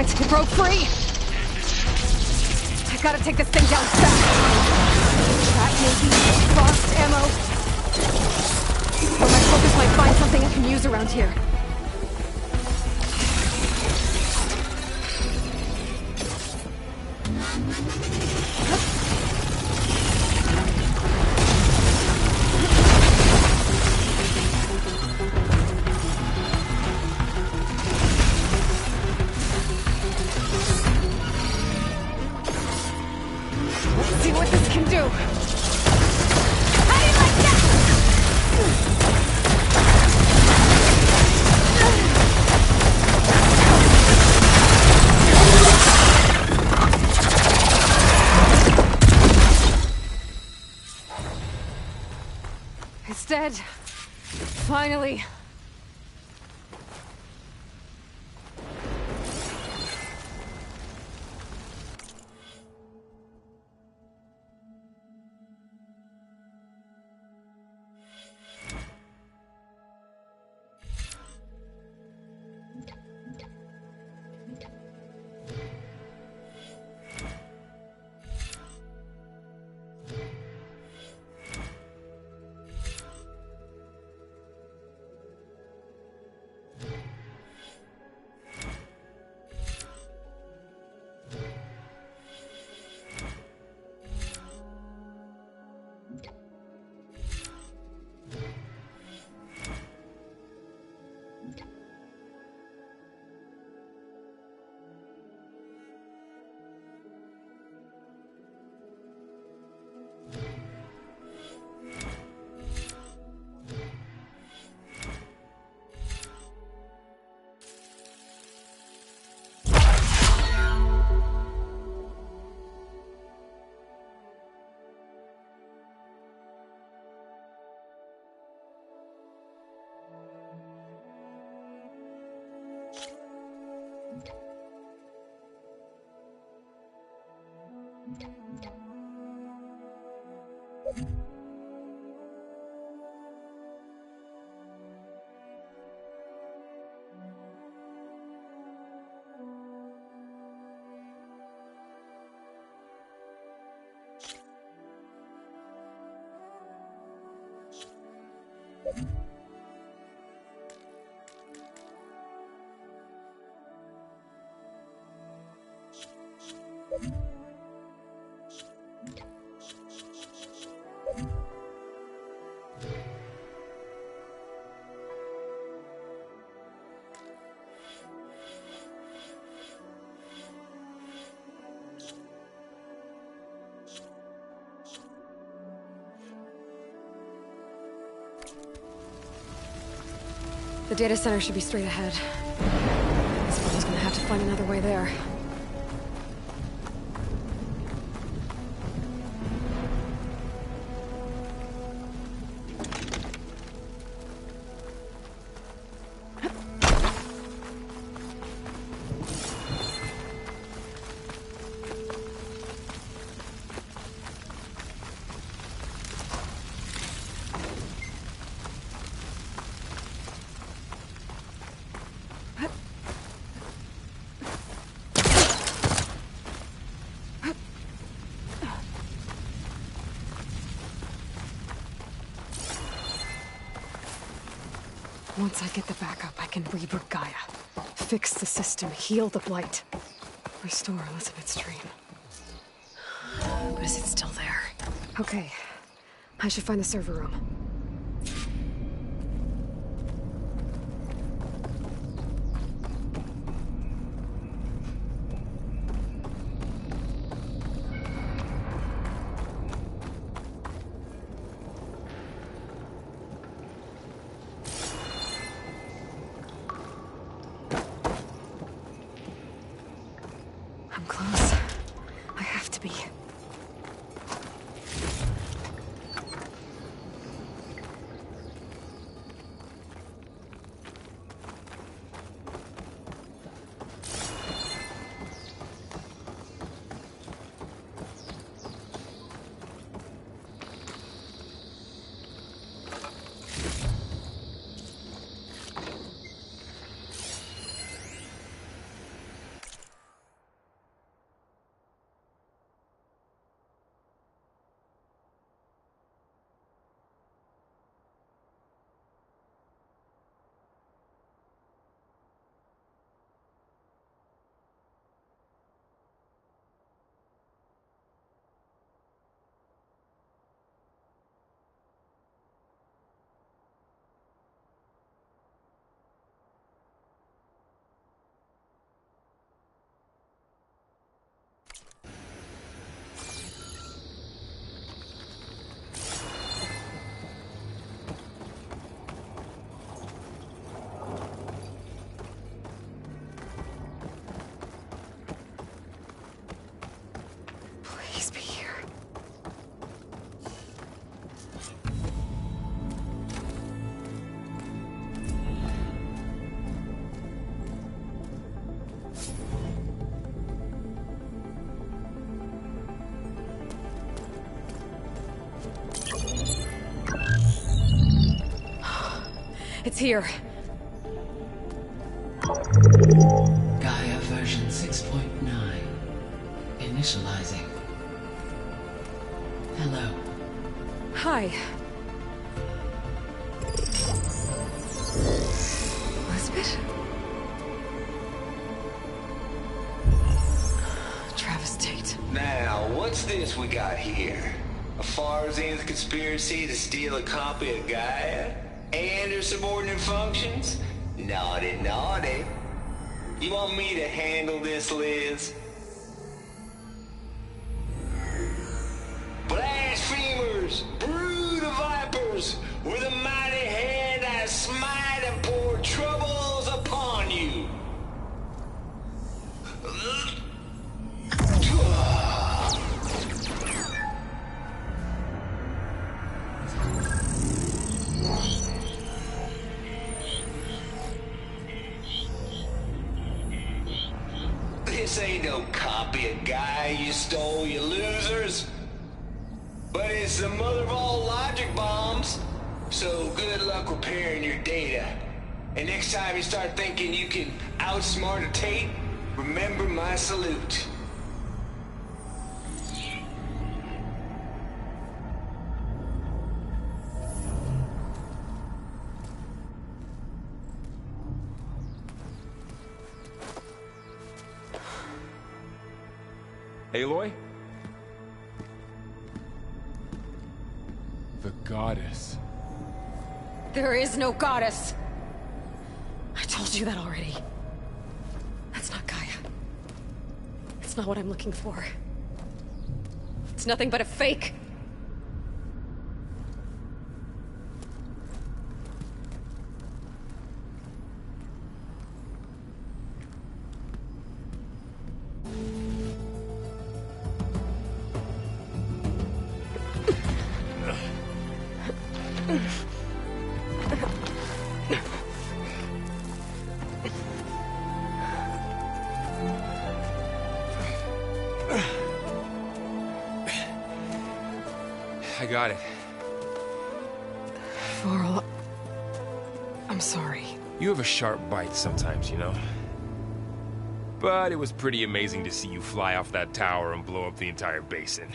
it! It broke free! I gotta take this thing down fast! That maybe frost ammo? Or my focus might find something I can use around here. Let's see what this can do. How do you like that? It's dead. Finally. The data center should be straight ahead. I suppose I'm gonna have to find another way there. Once I get the backup, I can reboot Gaia. Fix the system, heal the Blight. Restore Elizabeth's dream. But is it still there? Okay. I should find the server room. I'm close. I have to be. here. Gaia version 6.9. Initializing. Hello. Hi. Elizabeth? Travis Tate. Now, what's this we got here? A Farzian's conspiracy to steal a copy of Gaia? And her subordinate functions? Naughty, naughty. You want me to handle this, Liz? Blasphemers! Brood of vipers! With a mighty hand I smite and pour troubles upon you! This ain't no copy of Gaia you stole, you losers. But it's the mother of all logic bombs. So good luck repairing your data. And next time you start thinking you can outsmart a Tate, remember my salute. Aloy? The goddess. There is no goddess. I told you that already. That's not Gaia. It's not what I'm looking for. It's nothing but a fake. I got it. Varl, I'm sorry. You have a sharp bite sometimes, you know? But it was pretty amazing to see you fly off that tower and blow up the entire basin.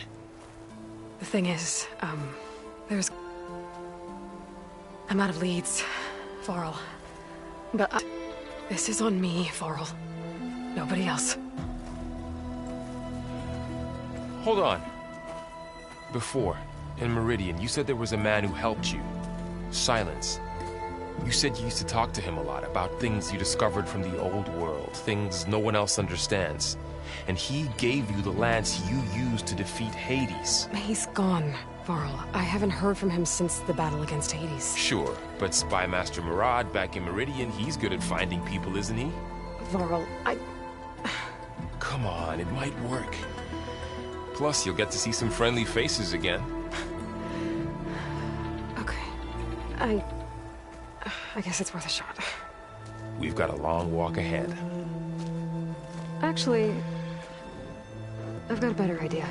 The thing is, I'm out of leads, Varl. But this is on me, Varl. Nobody else. Hold on. Before, in Meridian, you said there was a man who helped you. Silence. You said you used to talk to him a lot about things you discovered from the old world, things no one else understands. And he gave you the lance you used to defeat Hades. He's gone, Varl. I haven't heard from him since the battle against Hades. Sure, but Spy Master Murad back in Meridian, he's good at finding people, isn't he? Varl, Come on, it might work. Plus, you'll get to see some friendly faces again. Okay. I guess it's worth a shot. We've got a long walk ahead. Actually, I've got a better idea.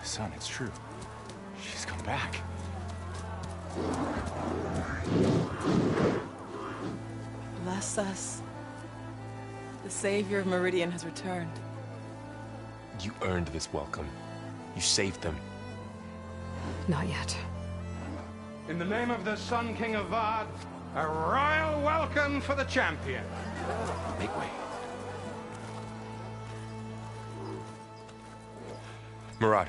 Son, it's true. She's come back. Bless us. The savior of Meridian has returned. You earned this welcome. You saved them. Not yet. In the name of the Sun King of Vard, a royal welcome for the champion. Make way. Murad,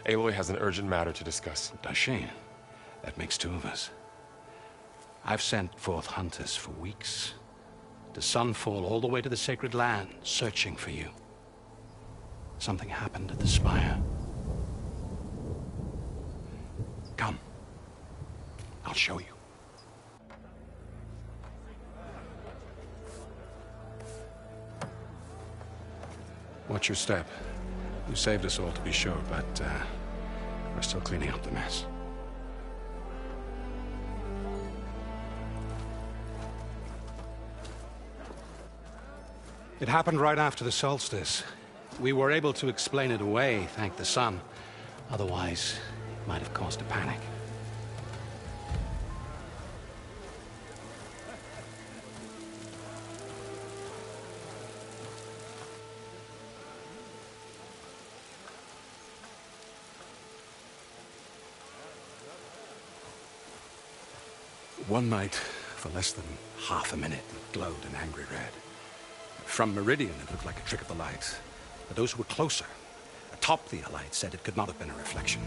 Aloy has an urgent matter to discuss. Does she? That makes two of us. I've sent forth hunters for weeks. To Sunfall, all the way to the Sacred Land, searching for you. Something happened at the Spire. Come. I'll show you. Watch your step. You saved us all, to be sure, but we're still cleaning up the mess. It happened right after the solstice. We were able to explain it away, thank the sun. Otherwise, it might have caused a panic. One night, for less than half a minute, it glowed an angry red. From Meridian, it looked like a trick of the light. But those who were closer, atop the light, said it could not have been a reflection.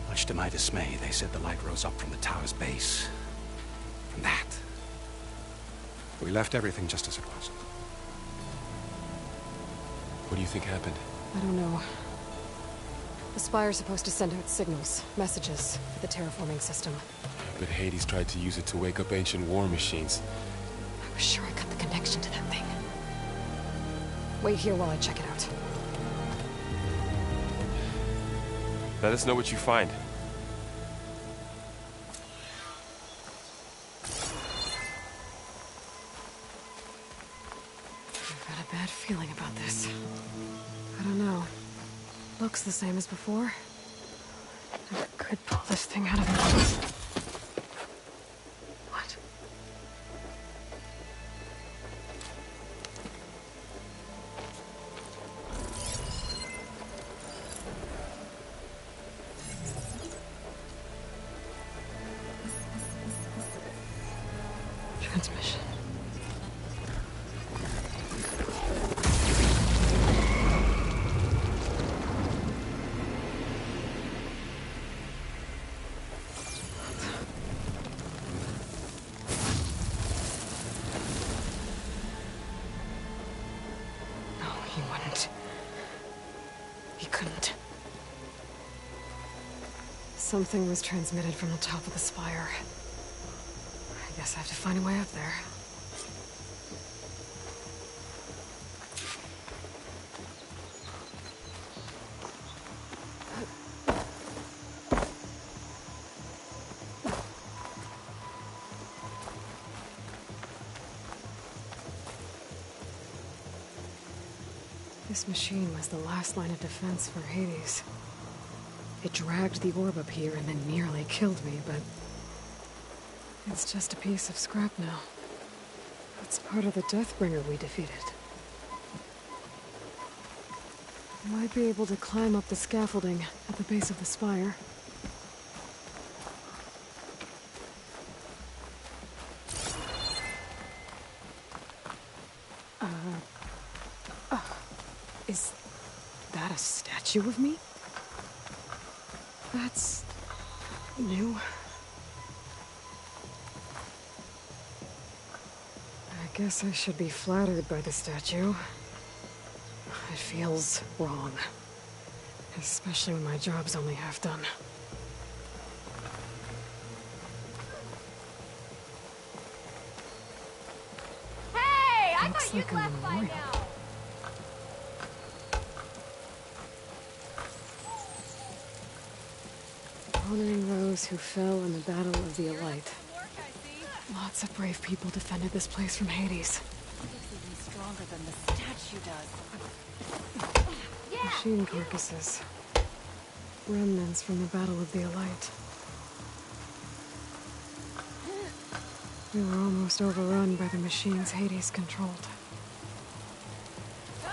Much to my dismay, they said the light rose up from the tower's base. From that. We left everything just as it was. What do you think happened? I don't know. The Spire's supposed to send out signals, messages, for the terraforming system. But Hades tried to use it to wake up ancient war machines. I was sure I got the connection to that thing. Wait here while I check it out. Let us know what you find. I've got a bad feeling about this. I don't know. Looks the same as before. I could pull this thing out of it. What? Transmission. He wouldn't. He couldn't. Something was transmitted from the top of the spire. I guess I have to find a way up there. This machine was the last line of defense for Hades. It dragged the orb up here and then nearly killed me, but it's just a piece of scrap now. It's part of the Deathbringer we defeated. I might be able to climb up the scaffolding at the base of the spire. Is that a statue of me? That's new. I guess I should be flattered by the statue. It feels wrong. Especially when my job's only half done. Hey! I Looks thought you like a left by memorial. now! Honoring those who fell in the Battle of the Elite. Lots of brave people defended this place from Hades. Looks even stronger than the statue does. Machine carcasses. Remnants from the Battle of the Elite. We were almost overrun by the machines Hades controlled.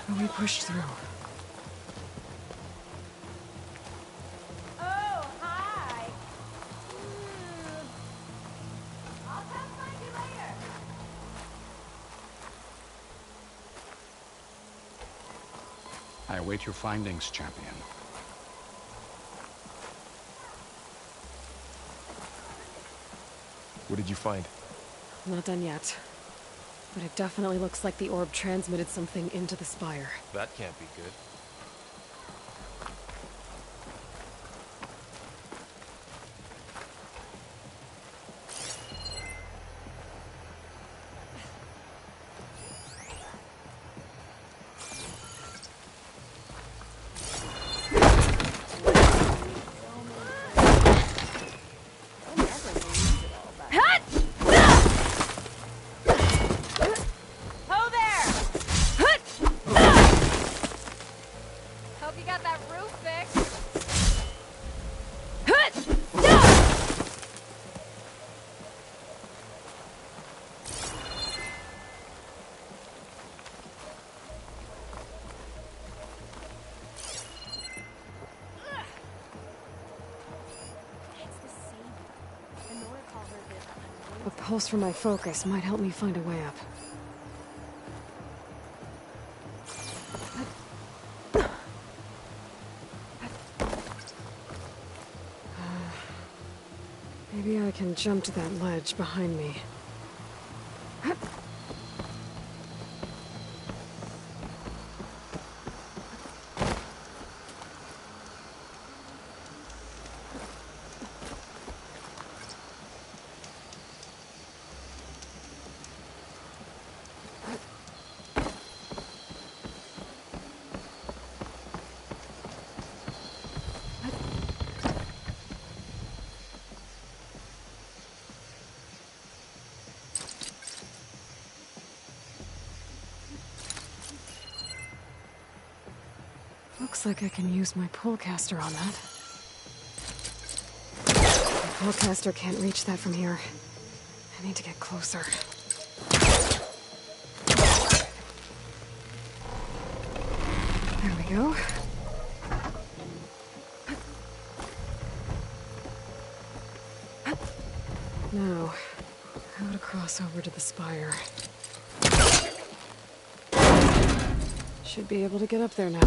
But we pushed through. Oh, hi! I'll come find you later. I await your findings, champion. What did you find? Not done yet. But it definitely looks like the orb transmitted something into the spire. That can't be good. pulse from my focus might help me find a way up. Maybe I can jump to that ledge behind me. Looks like I can use my pullcaster on that. My pullcaster can't reach that from here. I need to get closer. There we go. Now, how to cross over to the spire. Should be able to get up there now.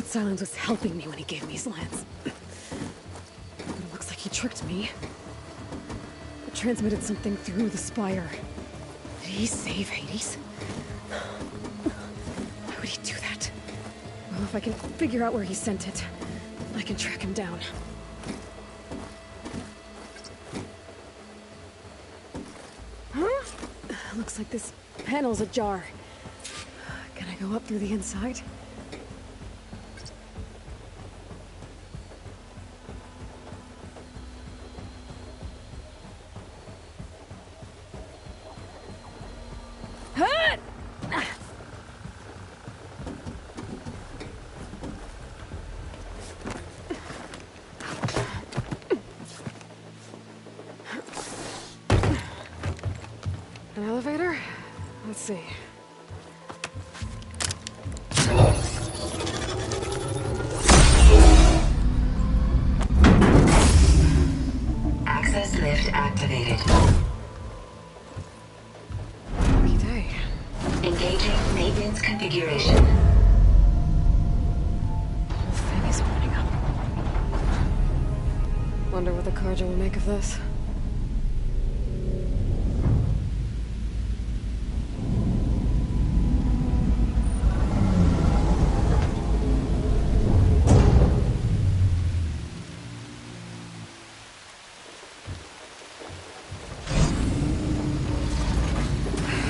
Silence was helping me when he gave me his lance. But it looks like he tricked me. It transmitted something through the spire. Did he save Hades? Why would he do that? Well, if I can figure out where he sent it, I can track him down. Huh? Looks like this panel's ajar. Can I go up through the inside? An elevator? Let's see. Access lift activated. Lucky day. Engaging maintenance configuration. The whole thing is opening up. Wonder what the Carja will make of this.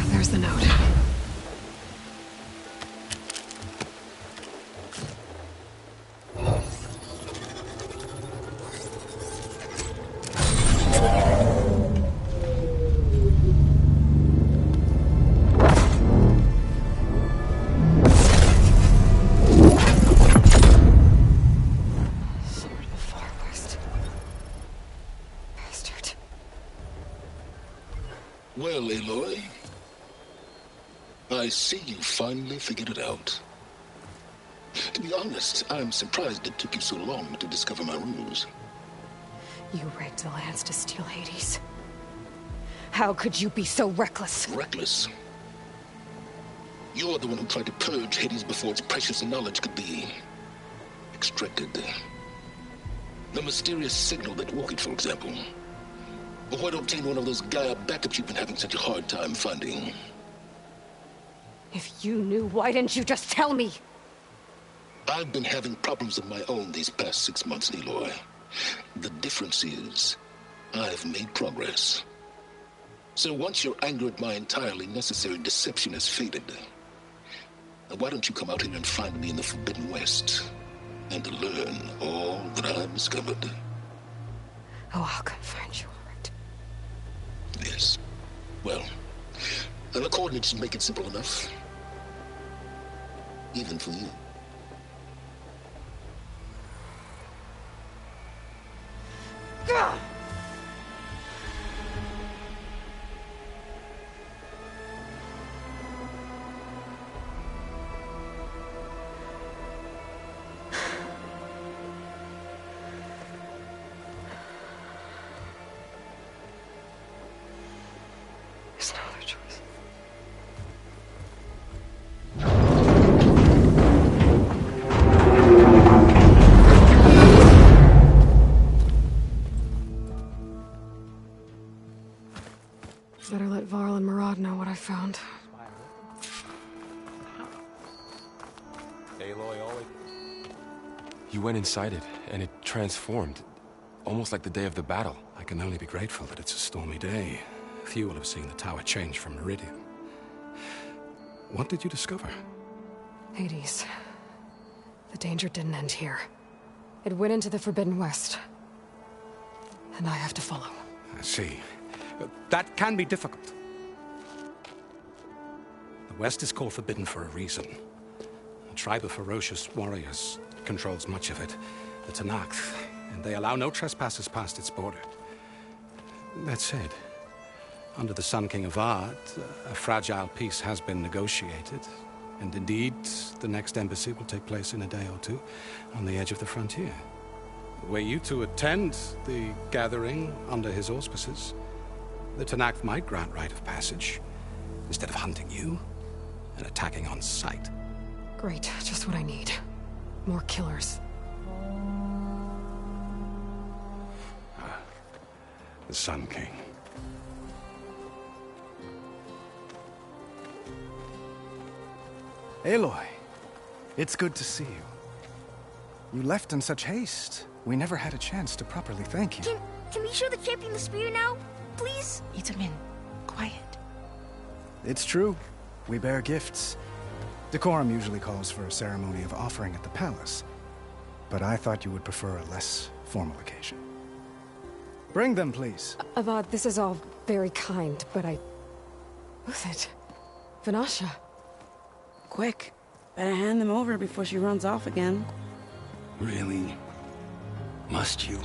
There's the note. Sword of the Far West. Bastard. Well, Aloy, I see you finally figured it out. To be honest, I'm surprised it took you so long to discover my ruse. You rigged the lance to steal Hades. How could you be so reckless? Reckless? You're the one who tried to purge Hades before its precious knowledge could be extracted. The mysterious signal that woke it, for example. But why obtain one of those Gaia backups you've been having such a hard time finding? If you knew, why didn't you just tell me? I've been having problems of my own these past 6 months, Aloy. The difference is, I've made progress. So once your anger at my entirely necessary deception has faded, why don't you come out here and find me in the Forbidden West, and learn all that I've discovered? Oh, I'll come find you, all right. Yes. Well, and the coordinates make it simple enough. Even for you. Gah! Aloy always... You went inside it, and it transformed. Almost like the day of the battle. I can only be grateful that it's a stormy day. Few will have seen the tower change from Meridian. What did you discover? Hades. The danger didn't end here. It went into the Forbidden West. And I have to follow. I see. That can be difficult. The West is called Forbidden for a reason. A tribe of ferocious warriors controls much of it, the Tenakth, and they allow no trespassers past its border. That said, under the Sun King Avad, a fragile peace has been negotiated, and indeed, the next embassy will take place in a day or two on the edge of the frontier. Were you to attend the gathering under his auspices, the Tenakth might grant right of passage, instead of hunting you and attacking on sight. Great, just what I need. More killers. The Sun King. Aloy, it's good to see you. You left in such haste. We never had a chance to properly thank you. Can we show the champion the spear now? Please? Itamin, quiet. It's true. We bear gifts. Decorum usually calls for a ceremony of offering at the palace. But I thought you would prefer a less formal occasion. Bring them, please. Avad, this is all very kind, but Who's it? Vanasha. Quick. Better hand them over before she runs off again. Really? Must you?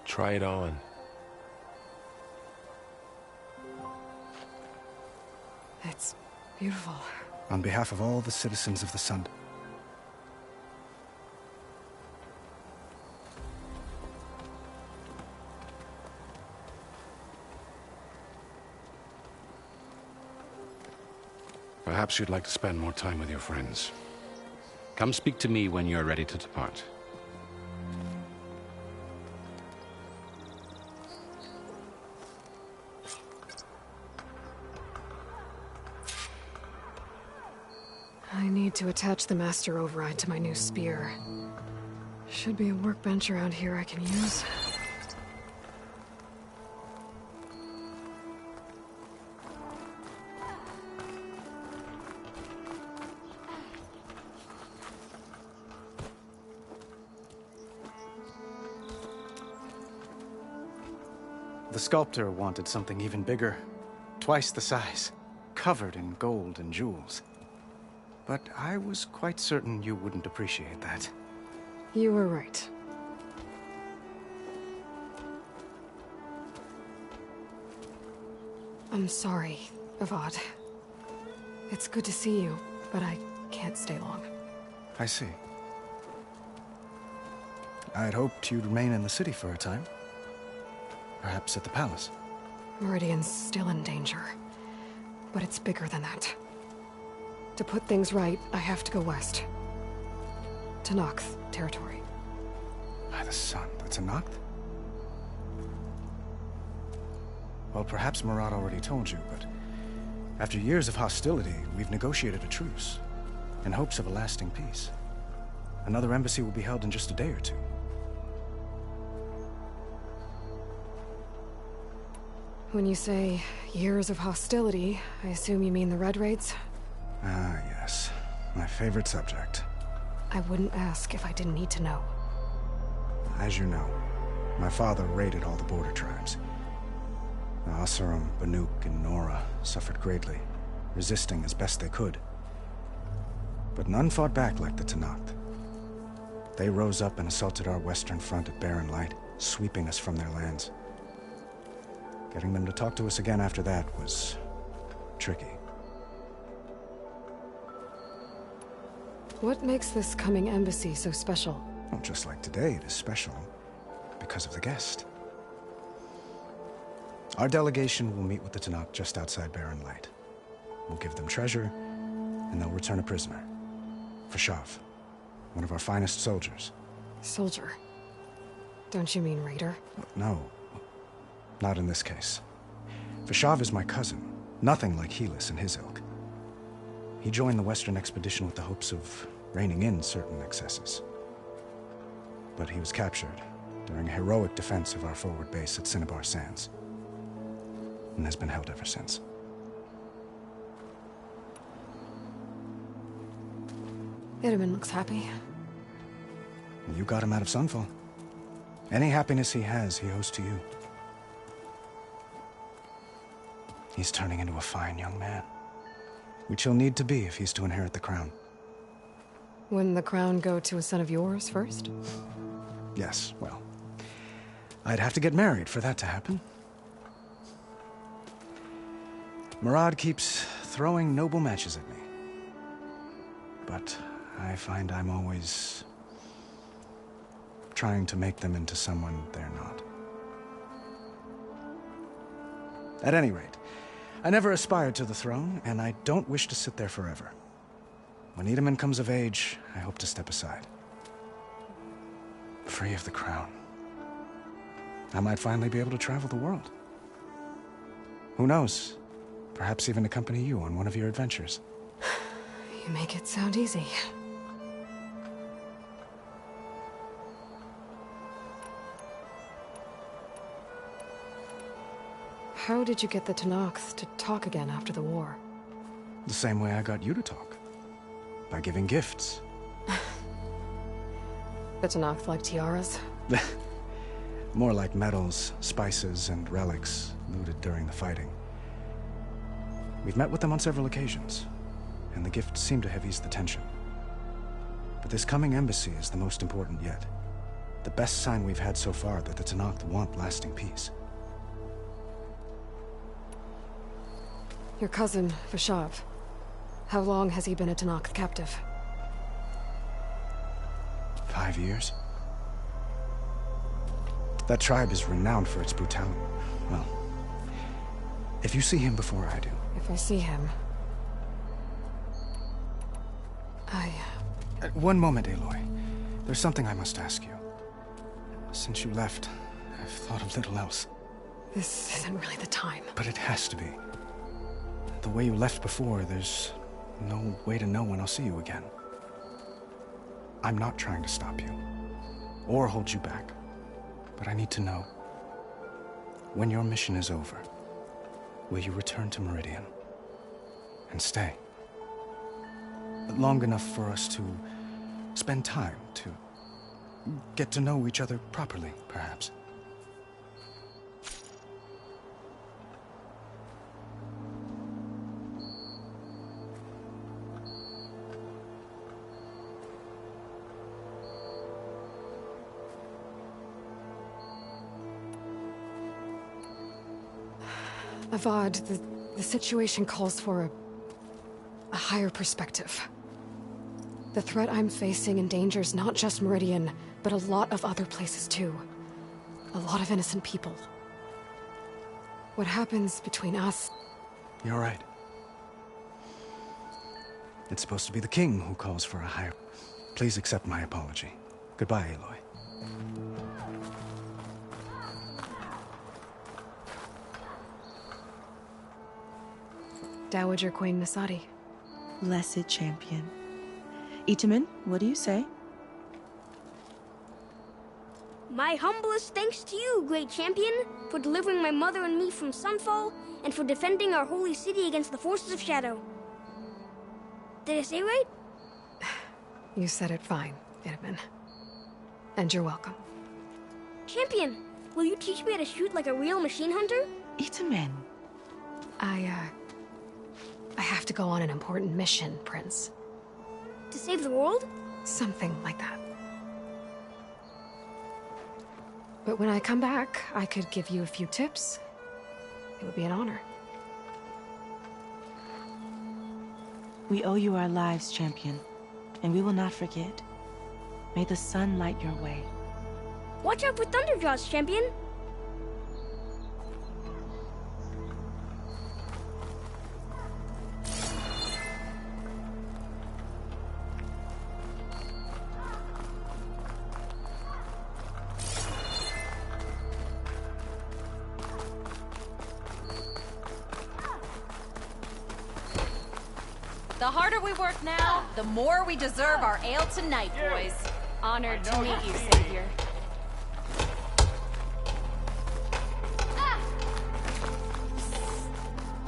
Try it on. It's beautiful. On behalf of all the citizens of the Sun... Perhaps you'd like to spend more time with your friends. Come speak to me when you're ready to depart. I need to attach the Master Override to my new spear. Should be a workbench around here I can use. The sculptor wanted something even bigger. Twice the size. Covered in gold and jewels. But I was quite certain you wouldn't appreciate that. You were right. I'm sorry, Avad. It's good to see you, but I can't stay long. I see. I'd hoped you'd remain in the city for a time. Perhaps at the palace. Meridian's still in danger. But it's bigger than that. To put things right, I have to go west. Tenakth territory. By the sun, the Tenakth? Well, perhaps Murad already told you, but after years of hostility, we've negotiated a truce, in hopes of a lasting peace. Another embassy will be held in just a day or two. When you say years of hostility, I assume you mean the Red Raids? Ah, yes. My favorite subject. I wouldn't ask if I didn't need to know. As you know, my father raided all the border tribes. The Oseram, Banuk, and Nora suffered greatly, resisting as best they could. But none fought back like the Tenakth. They rose up and assaulted our western front at Barren Light, sweeping us from their lands. Getting them to talk to us again after that was tricky. What makes this coming embassy so special? Well, just like today, it is special because of the guest. Our delegation will meet with the Tenakth just outside Barren Light. We'll give them treasure, and they'll return a prisoner. Fashav, one of our finest soldiers. Soldier. Don't you mean raider? No. Not in this case. Vashav is my cousin. Nothing like Helis and his ilk. He joined the Western expedition with the hopes of reining in certain excesses. But he was captured during a heroic defense of our forward base at Cinnabar Sands, and has been held ever since. Itamen looks happy. You got him out of Sunfall. Any happiness he has, he owes to you. He's turning into a fine young man, which he'll need to be if he's to inherit the crown. Wouldn't the crown go to a son of yours first? Yes, well, I'd have to get married for that to happen. Murad keeps throwing noble matches at me. But I find I'm always trying to make them into someone they're not. At any rate, I never aspired to the throne, and I don't wish to sit there forever. When Itamen comes of age, I hope to step aside. Free of the crown. I might finally be able to travel the world. Who knows? Perhaps even accompany you on one of your adventures. You make it sound easy. How did you get the Tenakth to talk again after the war? The same way I got you to talk. By giving gifts. The Tenakth like tiaras? More like medals, spices, and relics looted during the fighting. We've met with them on several occasions, and the gifts seem to have eased the tension. But this coming embassy is the most important yet. The best sign we've had so far that the Tenakth want lasting peace. Your cousin, Vashav. How long has he been a Tenakth captive? 5 years. That tribe is renowned for its brutality. Well, if you see him before I do... If I see him... One moment, Aloy. There's something I must ask you. Since you left, I've thought of little else. This isn't really the time. But it has to be. The way you left before, there's no way to know when I'll see you again. I'm not trying to stop you, or hold you back, but I need to know, when your mission is over, will you return to Meridian and stay? Long enough for us to spend time, to get to know each other properly, perhaps. Avad, the situation calls for a higher perspective. The threat I'm facing endangers not just Meridian, but a lot of other places too. A lot of innocent people. What happens between us... You're right. It's supposed to be the king who calls for a higher... Please accept my apology. Goodbye, Aloy. Dowager Queen Nasadi. Blessed champion. Itamen, what do you say? My humblest thanks to you, great champion, for delivering my mother and me from Sunfall, and for defending our holy city against the forces of Shadow. Did I say right? You said it fine, Itamen. And you're welcome. Champion, will you teach me how to shoot like a real machine hunter? Itamen. I have to go on an important mission, Prince. To save the world? Something like that. But when I come back, I could give you a few tips. It would be an honor. We owe you our lives, champion, and we will not forget. May the sun light your way. Watch out for Thunderjaws, champion! The harder we work now, the more we deserve our ale tonight, boys. Honored to meet you, Savior.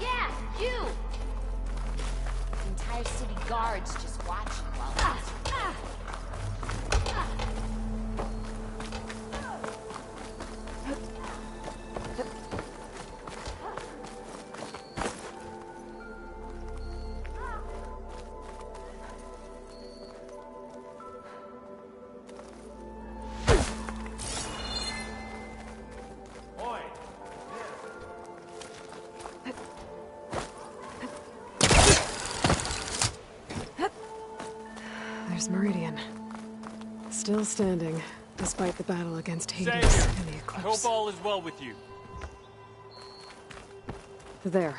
Yeah, you! The entire city guards just watching while There's Meridian. Still standing, despite the battle against Hades and the Eclipse. I hope all is well with you. There,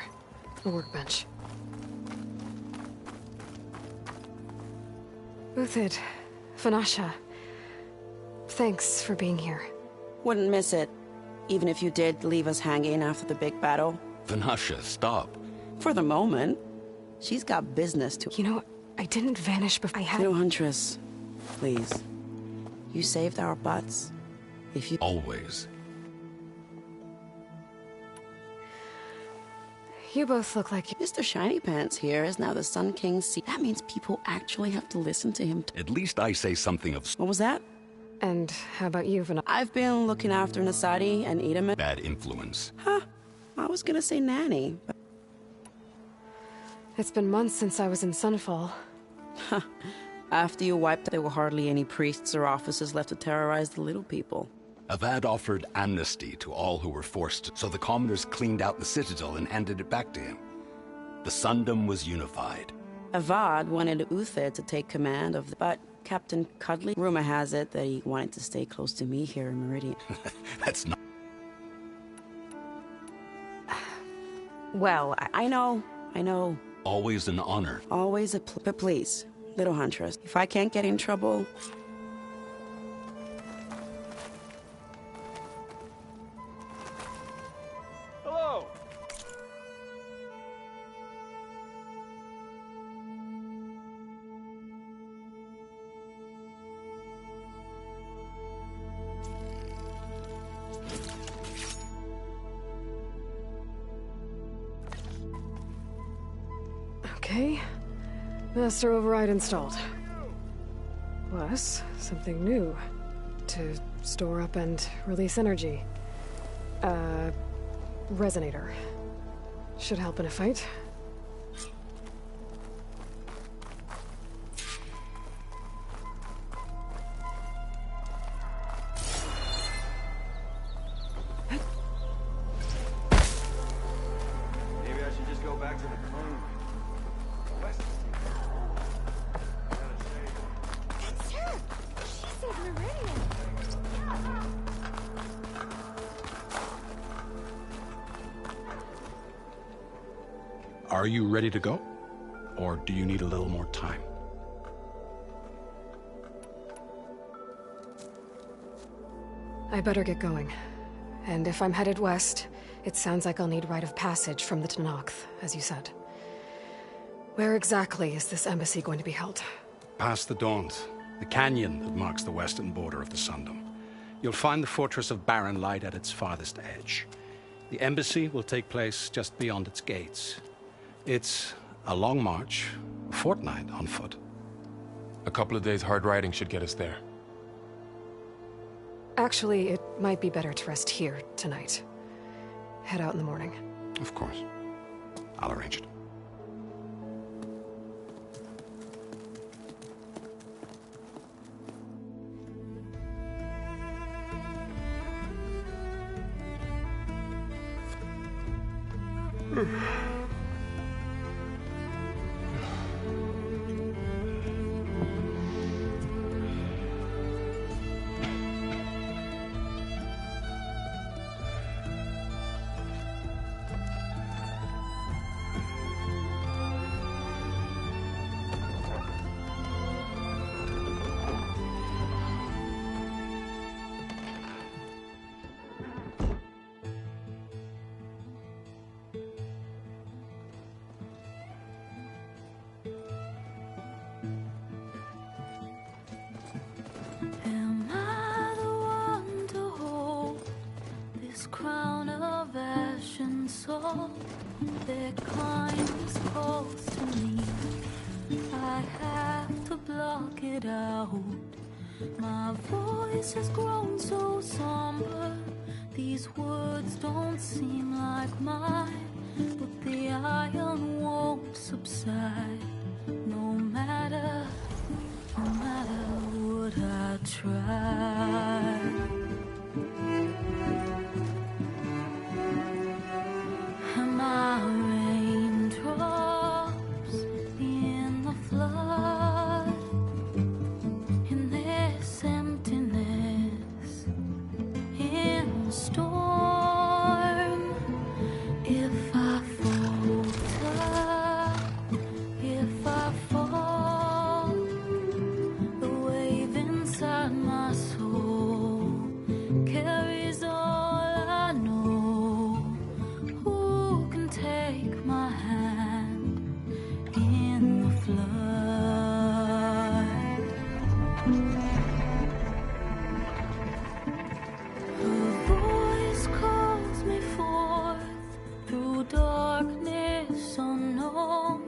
a workbench. Uthid, Vanasha, thanks for being here. Wouldn't miss it, even if you did leave us hanging after the big battle. Vanasha, stop. For the moment. She's got business to... You know, I didn't vanish before I had... No, Huntress. Please. You saved our butts. If you... Always. You both look like... Mr. Shiny Pants here is now the Sun King's seat. That means people actually have to listen to him. At least I say something of... What was that? And how about you, Vanasha? I've been looking after Nasadi and Edaman. Bad influence. Huh. I was gonna say nanny, but... It's been months since I was in Sunfall. Huh. After you wiped, there were hardly any priests or officers left to terrorize the little people. Avad offered amnesty to all who were forced, so the commoners cleaned out the citadel and handed it back to him. The Sundom was unified. Avad wanted Uthid to take command of the... But Captain Cudley, rumor has it that he wanted to stay close to me here in Meridian. That's not... Well, I know. Always an honor. Always but please, little Huntress, if I can't get in trouble... Hello! Okay. Master Override installed. Plus, something new. To store up and release energy. Resonator. Should help in a fight. Maybe I should just go back to the moon. That's her! She saved Meridian! Are you ready to go? Or do you need a little more time? I better get going. And if I'm headed west, it sounds like I'll need rite of passage from the Tenakth, as you said. Where exactly is this embassy going to be held? Past the Dawns, the canyon that marks the western border of the Sundom. You'll find the fortress of Barren Light at its farthest edge. The embassy will take place just beyond its gates. It's a long march, a fortnight on foot. A couple of days hard riding should get us there. Actually, it might be better to rest here tonight. Head out in the morning. Of course. I'll arrange it. all their kindness calls to me. I have to block it out. My voice has grown so somber. These words don't seem like mine, but the iron won't subside. No matter what I try. And my raindrops in the flood, in this emptiness, in the storm. If I falter, if I fall, the wave inside my soul carries all I know. Who can take my hand in the flood? Her voice calls me forth through darkness unknown.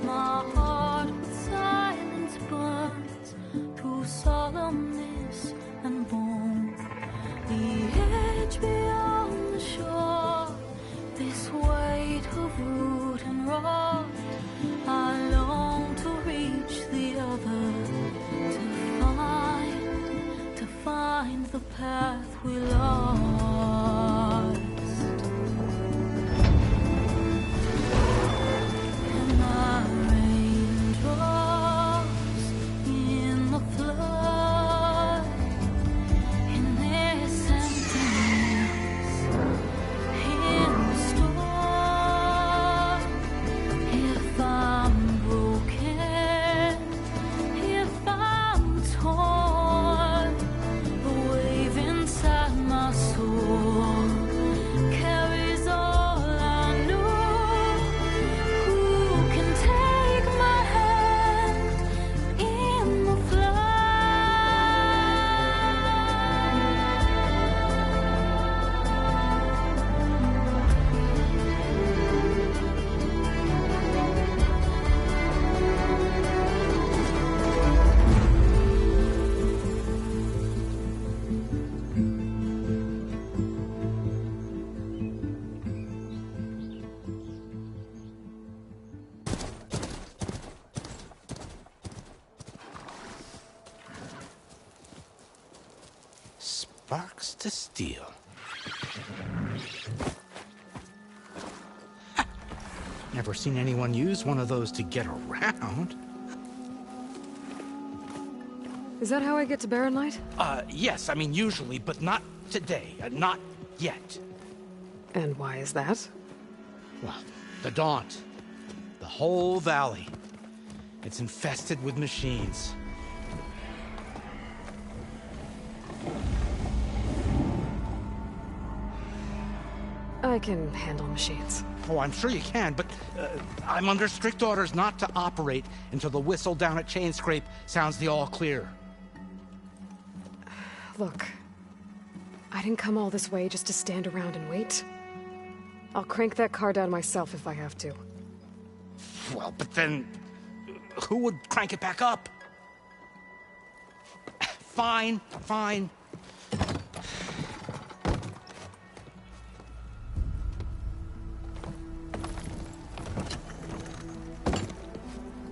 My heart with silence burns through solemnness and bone. The edge beyond the shore, this weight of root and rod. I long to reach the other, to find the path we lost. And my raindrops in the flood, in this emptiness, in the storm. If I'm broken, if I'm torn, the wave inside my soul carries all I know. Who can take my hand in the Sparks to steel. Never seen anyone use one of those to get around. Is that how I get to Barren Light? Yes, I mean usually, but not today. Not yet. And why is that? Well, the Daunt. The whole valley. It's infested with machines. I can handle machines. Oh, I'm sure you can, but I'm under strict orders not to operate until the whistle down at Chainscrape sounds the all clear. Look, I didn't come all this way just to stand around and wait. I'll crank that car down myself if I have to. Well, but then who would crank it back up? Fine, fine.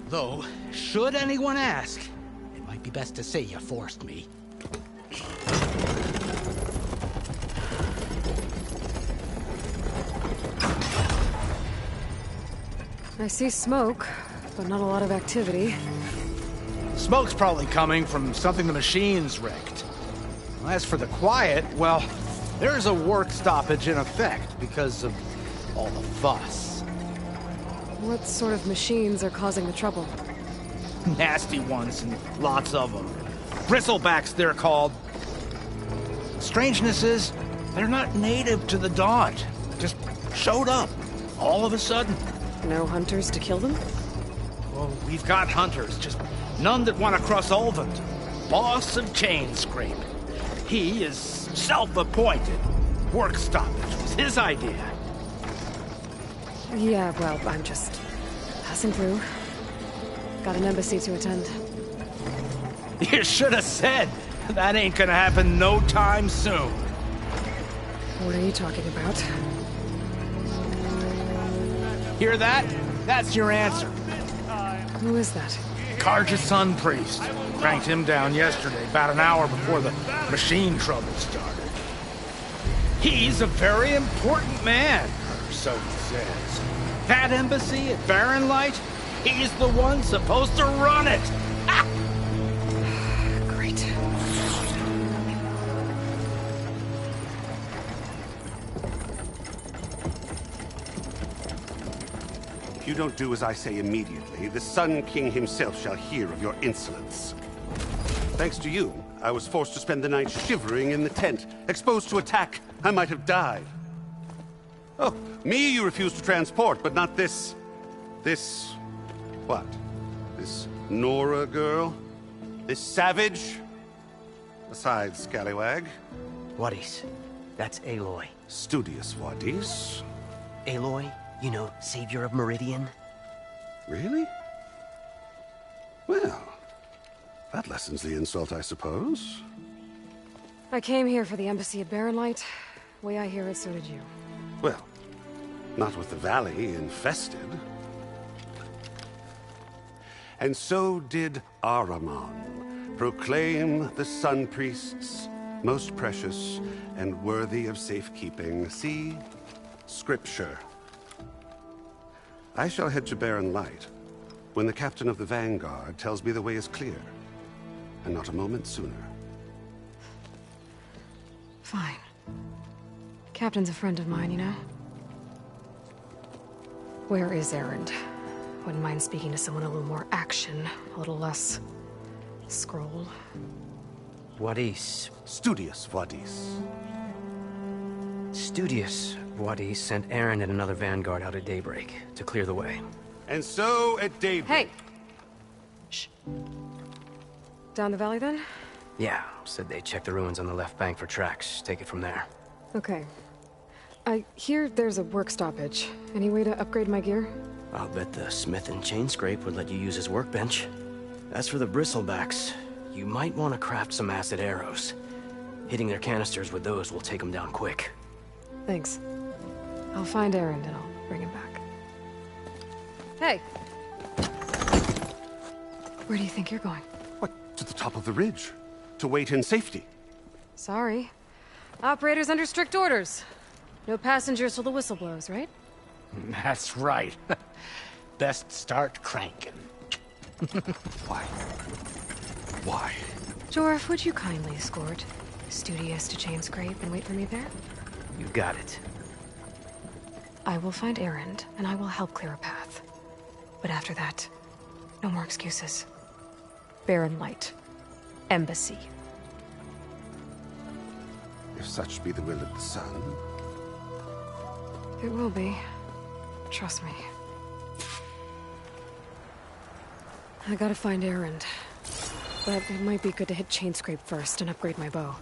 Though, should anyone ask, it might be best to say you forced me. I see smoke, but not a lot of activity. Smoke's probably coming from something the machines wrecked. As for the quiet, well, there's a work stoppage in effect because of all the fuss. What sort of machines are causing the trouble? Nasty ones, and lots of them. Bristlebacks, they're called. Strangeness is, they're not native to the Daunt. Just showed up, all of a sudden. No hunters to kill them? Oh, we've got hunters, just none that want to cross Ulvund. Boss of Chainscrape. He is self-appointed. Work stoppage was his idea. Yeah, well, I'm just passing through. Got an embassy to attend. You should have said. That ain't gonna happen no time soon. What are you talking about? Hear that? That's your answer. Who is that? Carja's son priest. Cranked him down yesterday, about an hour before the machine trouble started. He's a very important man, or so he says. That embassy at Barren Light, he's the one supposed to run it! Ah! Great. If you don't do as I say immediately, the Sun King himself shall hear of your insolence. Thanks to you, I was forced to spend the night shivering in the tent. Exposed to attack, I might have died. Oh, me you refuse to transport, but not this... what? This Nora girl? This savage? Besides, scallywag. Wadis. That's Aloy. Studious Wadis. Aloy, you know, savior of Meridian. Really? Well, that lessens the insult, I suppose. I came here for the embassy at Barren Light. Way I hear it, so did you. Well, not with the valley infested. And so did Ahriman, proclaim the Sun Priests most precious and worthy of safekeeping. See? Scripture. I shall head to Barren Light when the captain of the Vanguard tells me the way is clear, and not a moment sooner. Fine. Captain's a friend of mine, you know? Where is Erend? Wouldn't mind speaking to someone a little more action, a little less... scroll. Wadis. Studious Wadis. Studious Wadis sent Erend and another Vanguard out at daybreak to clear the way. And so at daybreak... Hey! Shh. Down the valley, then? Yeah, said they checked the ruins on the left bank for tracks. Take it from there. Okay. I hear there's a work stoppage. Any way to upgrade my gear? I'll bet the Smith and Chainscrape would let you use his workbench. As for the Bristlebacks, you might want to craft some acid arrows. Hitting their canisters with those will take them down quick. Thanks. I'll find Erend and I'll bring him back. Hey! Where do you think you're going? What? To the top of the ridge. To wait in safety. Sorry. Operator's under strict orders. No passengers till the whistle blows, right? That's right. Best start cranking. Why? Why? Jorf, would you kindly escort Studious to Chainscrape and wait for me there? You got it. I will find Erend, and I will help clear a path. But after that, no more excuses. Barren Light. Embassy. If such be the will of the sun. It will be. Trust me. I gotta find Erend. But it might be good to hit Chainscrape first and upgrade my bow.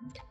Yeah.